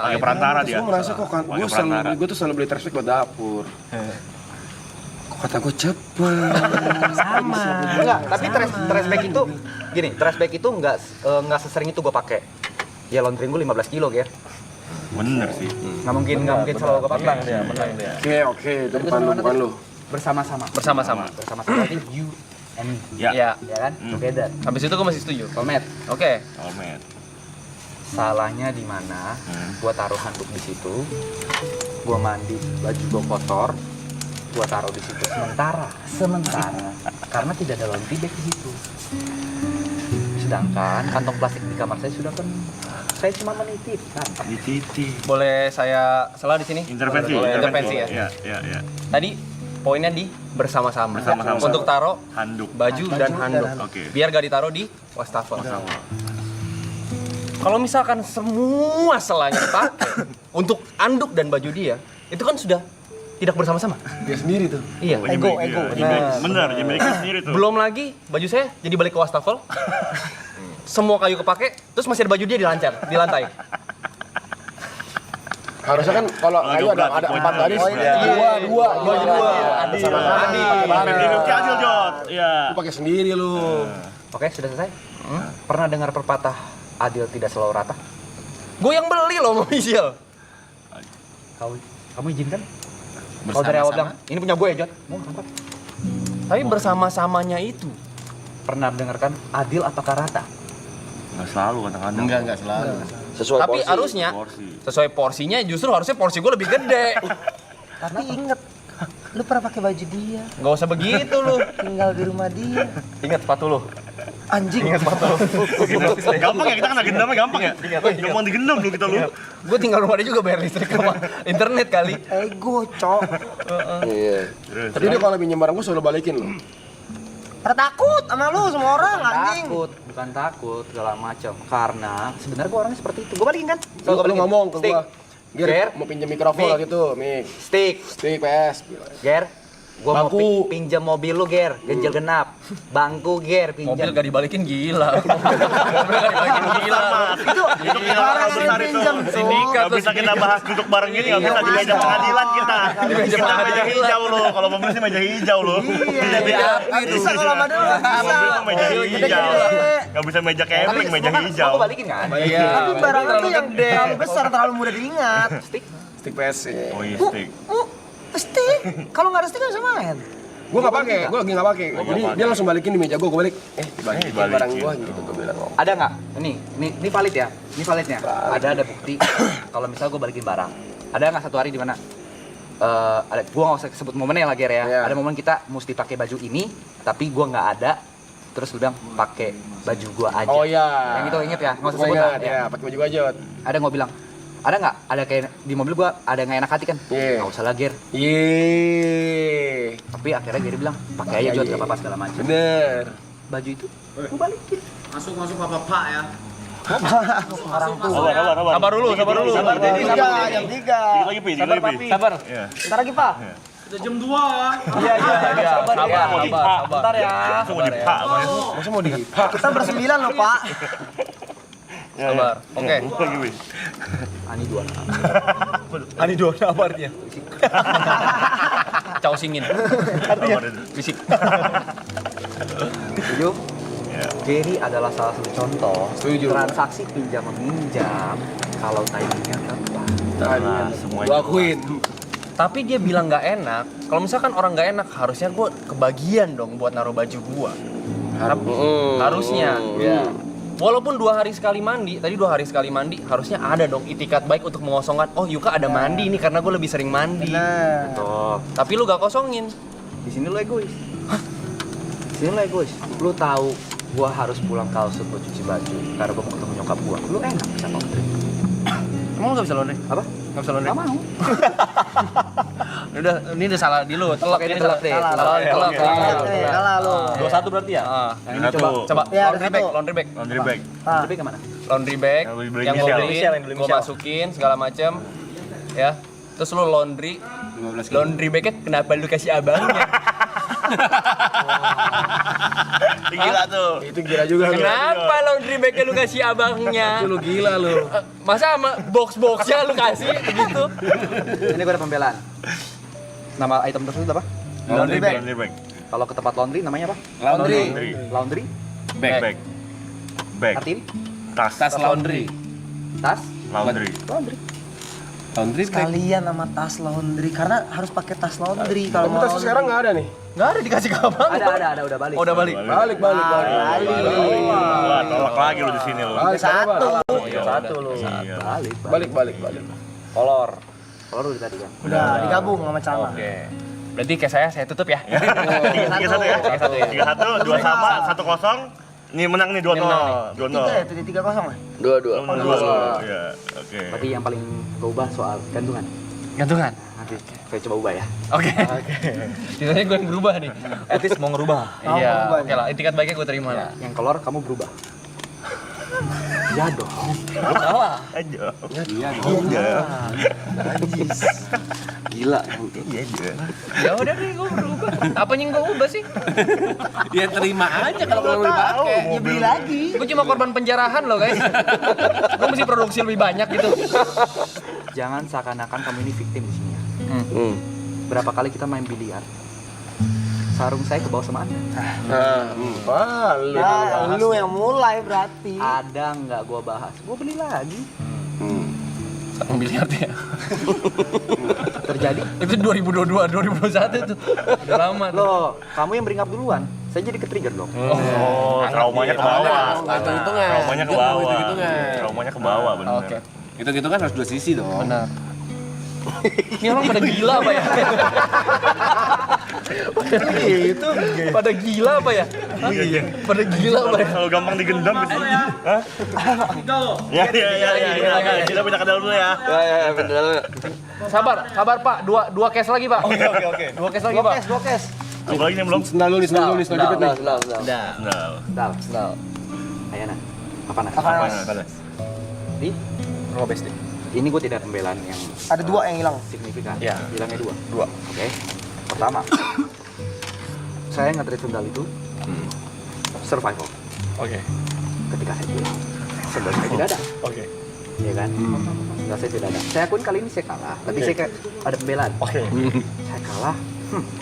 Pakai perantara dia. Gue merasa kok kan, Pakai perantara. gue tuh selalu beli trash bag buat dapur. Kok kata gue cepet. Enggak, tapi trash bag itu gini, trash bag itu enggak sesering itu gua pakai. Ya laundry gua 15 kilo, Ger. Bener sih. Nggak mungkin selalu gua pakai. Oke, itu bukan lu. Bersama-sama. Bersama-sama. Bersama-sama berarti you and me. Ya. Ya. Ya kan? Together. Habis itu gua masih setuju. Soulmate. Oke. Almet. Salahnya di mana? Gua taruh handuk di situ. Gua mandi, baju gua kotor. Gua taruh di situ sementara karena tidak ada laundry bag di situ. Sedangkan kantong plastik di kamar saya sudah penuh. Saya cuma menitipkan. Di titik. Boleh saya salah di sini? Intervensi. Boleh intervensi ya. Iya. Tadi poinnya di bersama-sama. Bersama-sama. Untuk taruh Handuk. baju dan handuk. Oke. Biar gak ditaruh di wastafel. Kalau misalkan semua selanya dipakai untuk anduk dan baju dia, itu kan sudah tidak bersama-sama. Dia sendiri tuh. Iya. Ego. Bener, jadi miliknya sendiri tuh. Belum lagi baju saya jadi balik ke wastafel. Semua kayu kepake, terus masih ada baju dia di lantai. Harusnya kan kalau kayu ada 4 baris, dua. Adi. Adil, Jot. Iya. Lu pakai sendiri lu. Oke, sudah selesai. Pernah dengar pepatah adil tidak selalu rata? Gue yang beli loh, Michelle. Kamu izinkan? Kalau dari awal bilang, ini punya gue ya, Jot. Mau angkat. Tapi bersama-samanya itu Pernah mendengarkan adil apakah rata? Nggak selalu kadang-kadang. Enggak selalu. Sesuai tapi porsi. harusnya Porsi. sesuai porsinya, justru harusnya porsi gue lebih gede. Tapi inget, lu pernah pakai baju dia, Nggak usah begitu lu. tinggal di rumah dia. Ingat sepatu lu. Anjing. Gampang ya, kita kena gendamnya gampang ya? Gampang digendam lu kita lu. Gue tinggal rumah dia juga bayar listrik sama internet kali. Ego, cok. Iya. Tapi dia kalau pinjam barang gue selalu balikin lu. Pada takut sama lu semua orang anjing. Bukan takut, segala macam. Karena sebenarnya gue orangnya seperti itu. Gue balikin kan? Lu ngomong ke Stick. gua. Ger, Mau pinjam mikrofon Mic. gitu, mic. stick. Stick PS. Ger, Gua mau Bangku. pinjam mobil lu, Ger. Ganjil genap. Bangku, Ger, Mobil pinjam. gak dibalikin gila. Mobil gak dibalikin gila. Itu barang yang pinjam, Sindikat Gak bisa kita bahas duduk bareng gini, gak bisa di meja pengadilan kita. Di meja Kita meja pengadilan. hijau lo, kalau mobil sih meja hijau lo. Iya, bisa kalau sama dia nggak Mobil bisa. tuh meja hijau. Gak bisa meja camping, meja hijau. Mau balikin kan? Iya. Tapi barang terlalu itu yang gede. terlalu besar, terlalu mudah diingat. Stick PC. Oh iya, stick. Stick. Kalau nggak ada stick nggak bisa main. Gue nggak pakai, gue lagi nggak pakai. Jadi dia langsung balikin di meja gue balik. Dibalikin dibalikin. barang gue gitu. Gue bilang, oh. Ada nggak? Ini valid ya? Ini validnya. Ada bukti. Kalau misal gue balikin barang. Ada nggak satu hari di mana? Ada. Gue nggak usah sebut momennya lagi ya. Iya. Ada momen kita mesti pakai baju ini, tapi gue nggak ada. Terus lu bilang pakai baju gue aja. Oh iya. Yang itu inget ya? Nggak usah Saya sebut ingat, lah. ya, pakai baju aja. Ada nggak bilang? Ada nggak? Ada kayak di mobil gue ada nggak enak hati kan? Iya. Nggak usah lah, Ger. Yeay. Tapi akhirnya Gary bilang pakai aja Jod, nggak apa-apa segala macam. Bener. Baju itu gue balikin. Sabar dulu. Jam 3, jam 3. Dikit lagi, Pi. Dikit lagi, Pi. Sabar. Iya. Ntar lagi, Pak. Sabar ya. Langsung mau dipak, Mas. Masa mau dipak? Kita bersembilan loh, Pak. Sabar. Oke. Lagi, Pi. Ani dua. Ani dua apa artinya? Cao singin. Apa itu? Fisik. Setuju? Iya. Gary adalah salah satu contoh Setuju. transaksi pinjam meminjam kalau timingnya tepat. Nah, semuanya. Gue akuin. Tapi dia bilang nggak enak. Kalau misalkan orang nggak enak, harusnya gue kebagian dong buat naruh baju gue. Harusnya. Iya. Walaupun 2 hari sekali mandi, tadi 2 hari sekali mandi, harusnya ada dong itikat baik untuk mengosongkan. Oh Yuka ada mandi nih karena gue lebih sering mandi. Nah. Tuh, Tapi lu gak kosongin. di sini lu egois. Di sini lu egois. Lu tahu gua harus pulang kalsut buat cuci baju karena gua mau ketemu nyokap gua. Lu enak bisa laundry. Emang lu gak bisa laundry? Apa? Gak bisa laundry? Gak mau. Ini udah salah di lu. Telak Ini ini telak salah. deh. Telak. Kalah lu. 21 berarti ya? Yang ini Satu. coba Ya, Laundry ada bag, satu. laundry bag. Laundry bag. lebih kemana? Laundry bag Yang beli yang gue Michelle. beliin, gue masukin segala macem, ya. Terus lu laundry, laundry bagnya kenapa lu kasih abangnya? Gila tuh. Itu gila juga lu. Kenapa laundry bagnya lu kasih abangnya? Itu lu gila lu. Masa sama box-boxnya lu kasih gitu? Ini gua ada pembelaan. Nama item tersebut apa? Laundry bag. Laundry bag. Kalau ke tempat laundry namanya apa? Laundry. Laundry? Bag. Bag. Artiin? Tas. laundry. Tas? Laundry. Laundry. Laundry Sekalian sama tas laundry karena harus pakai tas laundry kalau Kamu mau. tas sekarang nggak ada nih? Nggak ada dikasih ke abang. Ada, udah balik. Oh, udah balik. Balik. Wah, tolak lagi lu di sini lu. Balik Satu. Satu lu. Balik. Balik. Kolor. Kalau udah tadi kan. Udah digabung sama celana. Oke. Berarti kayak saya tutup ya. 3-1 ya. 3-1, 2 sama, 1-0. Ini menang nih 2-0. Tiga ya, 3-0 ya. 2-2. Iya, oke. Berarti yang paling gue ubah soal gantungan. Gantungan. Nanti saya coba ubah ya. Oke. Ceritanya gue yang berubah nih. Etis mau ngerubah. Iya. berubah Oke lah, itikat baiknya gue terima lah. Yang kolor kamu berubah. Ya dong. Salah. Aja. Iya. Gila. Iya aja. Ya udah deh, gue berubah. Apanya yang gue ubah sih? Ya terima aja kalau mau dipakai. Ya beli lagi. Gue cuma korban penjarahan loh guys. Gue mesti produksi lebih banyak gitu. Jangan seakan-akan kamu ini victim di sini ya. Hmm. Berapa kali kita main biliar? Sarung saya ke bawah sama Anda. Balik. Nah, lu yang mulai berarti. Ada nggak gua bahas? Gua beli lagi. Sarung biliar ya. Terjadi. Itu 2022, 2021 itu. Udah lama tuh. Loh, kamu yang bring up duluan. Saya jadi ke-trigger dong. Oh, traumanya ke bawah. Hitung-hitungan. Traumanya ke bawah. Hitung-hitungan. Traumanya ke bawah bener. Oke. Itu gitu kan harus dua sisi dong. Benar. Ini orang pada gila apa ya? Itu Pada gila apa ya? Iya. Pada gila apa ya? Kalau gampang digendam gitu. Hah? Ya. Kita pindah ke dalam dulu ya. Ya, bener. Sabar Pak. Dua case lagi Pak. Oke. Dua case lagi Pak. Dua kes. Apa lagi nih belum? sendal lu nih, sendal jepit nih. Nah. Dal. Ayana. Apa nak? Apa? Di Robes deh. ini gue tidak pembelaan yang Ada dua yang hilang. signifikan. Ya. Hilangnya dua. Dua. Oke. Pertama, saya nge-treat sendal itu survival. Oke. Ketika saya pulang, sendal saya tidak ada. Oke. Iya kan? Sendal saya tidak ada. Saya akuin kali ini saya kalah, tapi saya kayak ada pembelaan. Oke. Saya kalah,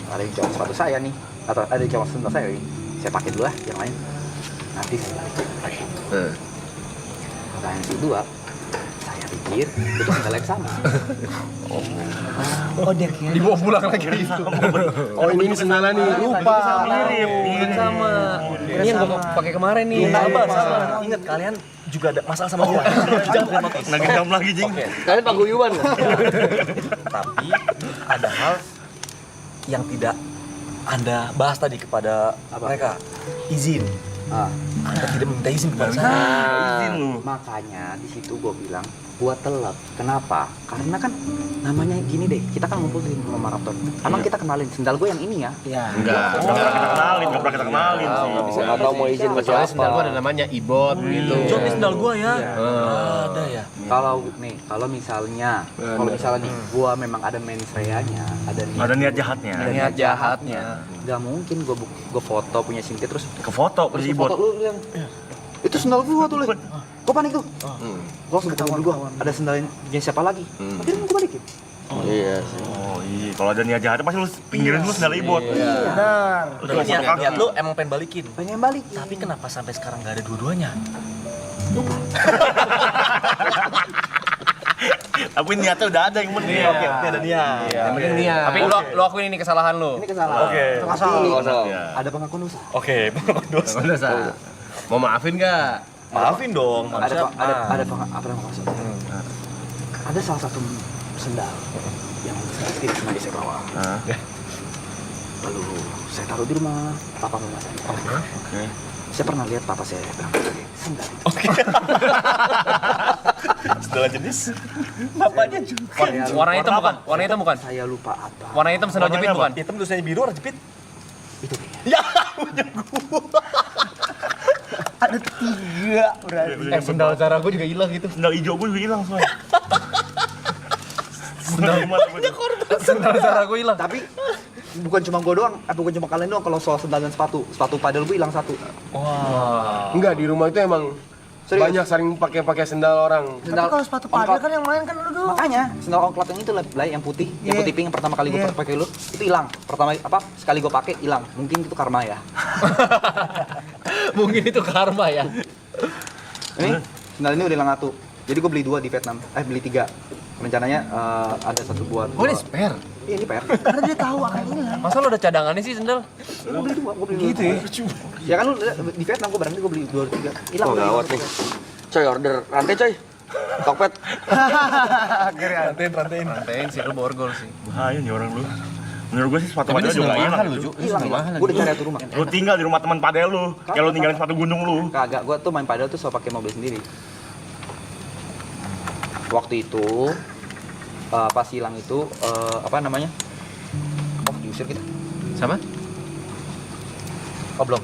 ada yang cowok sepatu saya nih, atau ada yang cowok sendal saya nih. Saya pakai dulu lah, yang lain. Nanti saya balik. Pertanyaan kedua, saya pikir itu sendal yang sama. Oh dia kira Dibawa pulang lagi itu. Oh ini sendalnya nih, lupa. Mirip sama. Ini yang gua pakai kemarin nih. Ingat kalian juga ada masalah sama gua. Nggak gendam lagi, Jing. Kalian paguyuban nggak? Tapi ada hal yang tidak Anda bahas tadi kepada mereka. Izin. Anda tidak meminta izin kepada saya. Izin lu. Makanya di situ gue bilang gua telat. Kenapa? Karena kan namanya gini deh, kita kan ngumpul di rumah maraton. Emang kita kenalin sendal gue yang ini ya? Iya. Nggak pernah kita kenalin sih. Nggak tahu mau izin sama Kecuali sendal gua siapa. ada namanya Ibot gitu. Jod ini sendal gua ya. Ada ya. Kalau misalnya nih, gua memang ada mens rea-nya, Ada niat jahatnya. Niat jahatnya. nggak mungkin gua foto punya Sinti terus Ke foto, ke terus Ibot. foto lu yang itu sendal gua tuh, Le. Gua panik tuh. Gua langsung ke mobil gua. Ada sendalnya siapa lagi? Akhirnya gua balikin. Iya sih. Oh iya, kalau ada niat jahatnya pasti lu pinggirin lu sendal Ibot. Benar. Lu Niat lu emang pengen balikin. Pengen balik. Tapi kenapa sampai sekarang nggak ada dua-duanya? Tapi niatnya udah ada yang penting. Oke, ada niat. Yang penting niat. Tapi lu akuin ini kesalahan lu. Ini kesalahan. Oke. Kosong. Iya. Ada pengakuan dosa. Oke, dosa. Dosa. Mau maafin nggak? Maafin dong. Apa yang maksud? Ada salah satu sendal yang sedikit sengaja saya bawa. Lalu saya taruh di rumah papa mama saya. Oke. Saya pernah lihat papa saya pakai sendal itu. Sendal jenis. Bapaknya juga. Warna hitam bukan? Warna hitam bukan? Saya lupa apa. Warna hitam sendal jepit bukan? Hitam tulisannya biru, warna jepit. Itu dia. Ya, punya gua. Ada 3 berarti. Sendal cara gua juga hilang gitu. Sendal hijau gue juga hilang soalnya. Sendal Sendal cara gua hilang. Tapi bukan cuma gua doang, bukan cuma kalian doang kalau soal sendal dan sepatu padel gue hilang satu. Enggak, di rumah itu emang Serius? banyak sering pakai sendal orang. Sendal Kalau sepatu padel kan yang main kan lu doang. makanya sendal ongklot yang itu lah, yang putih, yang putih pink yang pertama kali gue pakai lu itu hilang. Pertama sekali gue pakai hilang. Mungkin itu karma ya. Mungkin itu karma ya. Ini sendal ini udah hilang satu. Jadi gue beli 2 di Vietnam. Beli 3. Rencananya ada satu buat. Oh ini spare. Iya, ini PR. Karena dia tahu akan hilang. Masa lu ada cadangannya sih sendal? Gue beli 2, gue beli 2. Gitu ya? Ya kan lu di Vietnam gue barangnya gue beli 2 3. Hilang. Oh gawat nih. Coy order rantai coy. Tokped. Rantain sih lu borgol sih. Bahaya nih orang lu. Menurut gue sih sepatu padel juga hilang. Hilang. Gue udah cari tuh rumah. Lu tinggal di rumah teman padel lu. Kayak lu ninggalin sepatu gunung lu. Kagak, gue tuh main padel tuh selalu pakai mobil sendiri. Waktu itu pas hilang itu apa namanya? Oh, diusir kita. Sama? Oh, belum.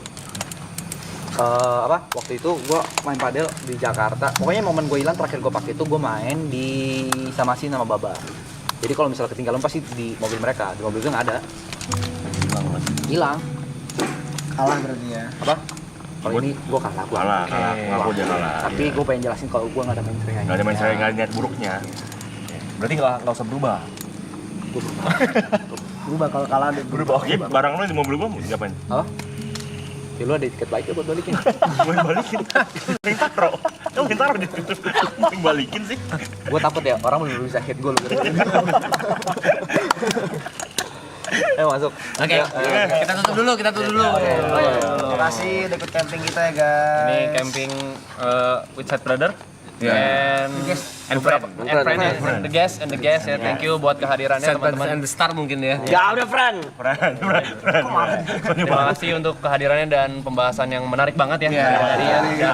Apa? Waktu itu gue main padel di Jakarta. Pokoknya momen gue hilang terakhir gue pakai itu gue main di Samasin sama Baba. Jadi kalau misalnya ketinggalan pasti di mobil mereka. Di mobil gue nggak ada. Hilang. Kalah berarti ya. Apa? Kalau ini gue kalah. Kalah. Ngaku aja kalah. Tapi gue pengen jelasin kalau gue nggak ada main Gak ada main saya, gak ada niat buruknya. Berarti nggak usah berubah. Berubah kalau kalah ada berubah. Oke, barang lu di mobil gua mau diapain? Apa? Ya lu ada tiket bike buat balikin. Mau balikin. Yang taruh. Lu yang taruh di situ. Yang balikin sih. Gue takut ya orang belum bisa hit gue lu. Masuk. Oke. Kita tutup dulu. Terima kasih udah ikut camping kita ya guys. Ini camping with Side Brother. And friend. The guest ya. Thank you buat kehadirannya teman-teman. And the star mungkin ya. Ya udah friend. Terima kasih untuk kehadirannya dan pembahasan yang menarik banget ya.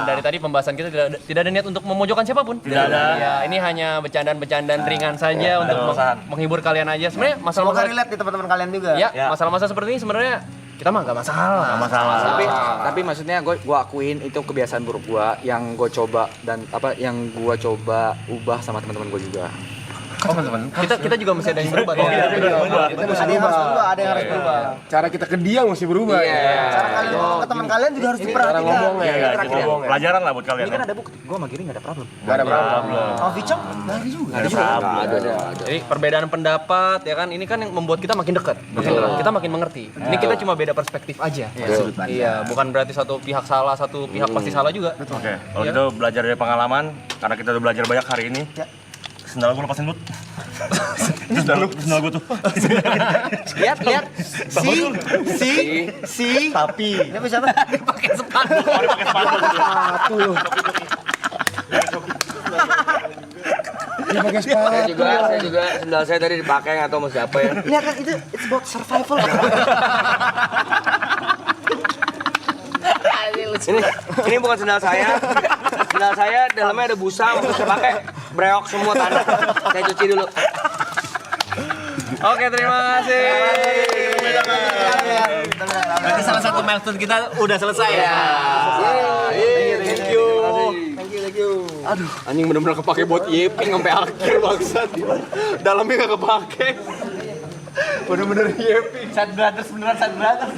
Dari tadi pembahasan kita tidak ada niat untuk memojokkan siapapun. Tidak ada. Ya, ini hanya bercandaan-bercandaan ringan saja untuk menghibur kalian aja. Sebenarnya Semoga masalah-masalah relate di teman-teman kalian juga. ya, masalah-masalah seperti ini sebenarnya kita mah nggak masalah. Tapi maksudnya gue akuin itu kebiasaan buruk gue yang gue coba dan apa yang gue coba ubah sama teman-teman gue juga. Kita juga masih ada yang berubah. Kita masih Ada yang harus berubah, ada yang harus berubah. Cara kita ke dia mesti berubah. Cara kalian ngomong ke teman kalian juga harus Cara diperhatikan. ngomongnya. Pelajaran lah buat kalian. Ini kan ada bukti. Gue sama Giri nggak ada problem. Gak ada problem. Sama Vicom, lagi juga. Ada. Jadi perbedaan pendapat ya kan, ini kan yang membuat kita makin dekat. Kita makin mengerti. Ini kita cuma beda perspektif aja. Iya, bukan berarti satu pihak salah, satu pihak pasti salah juga. Oke, kalau gitu belajar dari pengalaman, karena kita udah belajar banyak hari ini. Sendal gue lepasin dulu. Sendal gue tuh. Lihat. Tapi. Ini apa siapa? Pakai sepatu. Dia pakai sepatu. Saya juga sendal saya tadi dipakai nggak tahu sama siapa ya. Lihat kan itu it's about survival. Ini bukan sendal saya. Sendal saya dalamnya ada busa, waktu saya pakai breok semua tanah. Saya cuci dulu. Oke, terima kasih. Berarti salah satu milestone kita udah selesai ya. Thank you. Aduh, anjing bener-bener kepake buat yeping sampai akhir bangsat. Dalamnya nggak kepake. Bener-bener yeping. Sad brothers beneran sad brothers.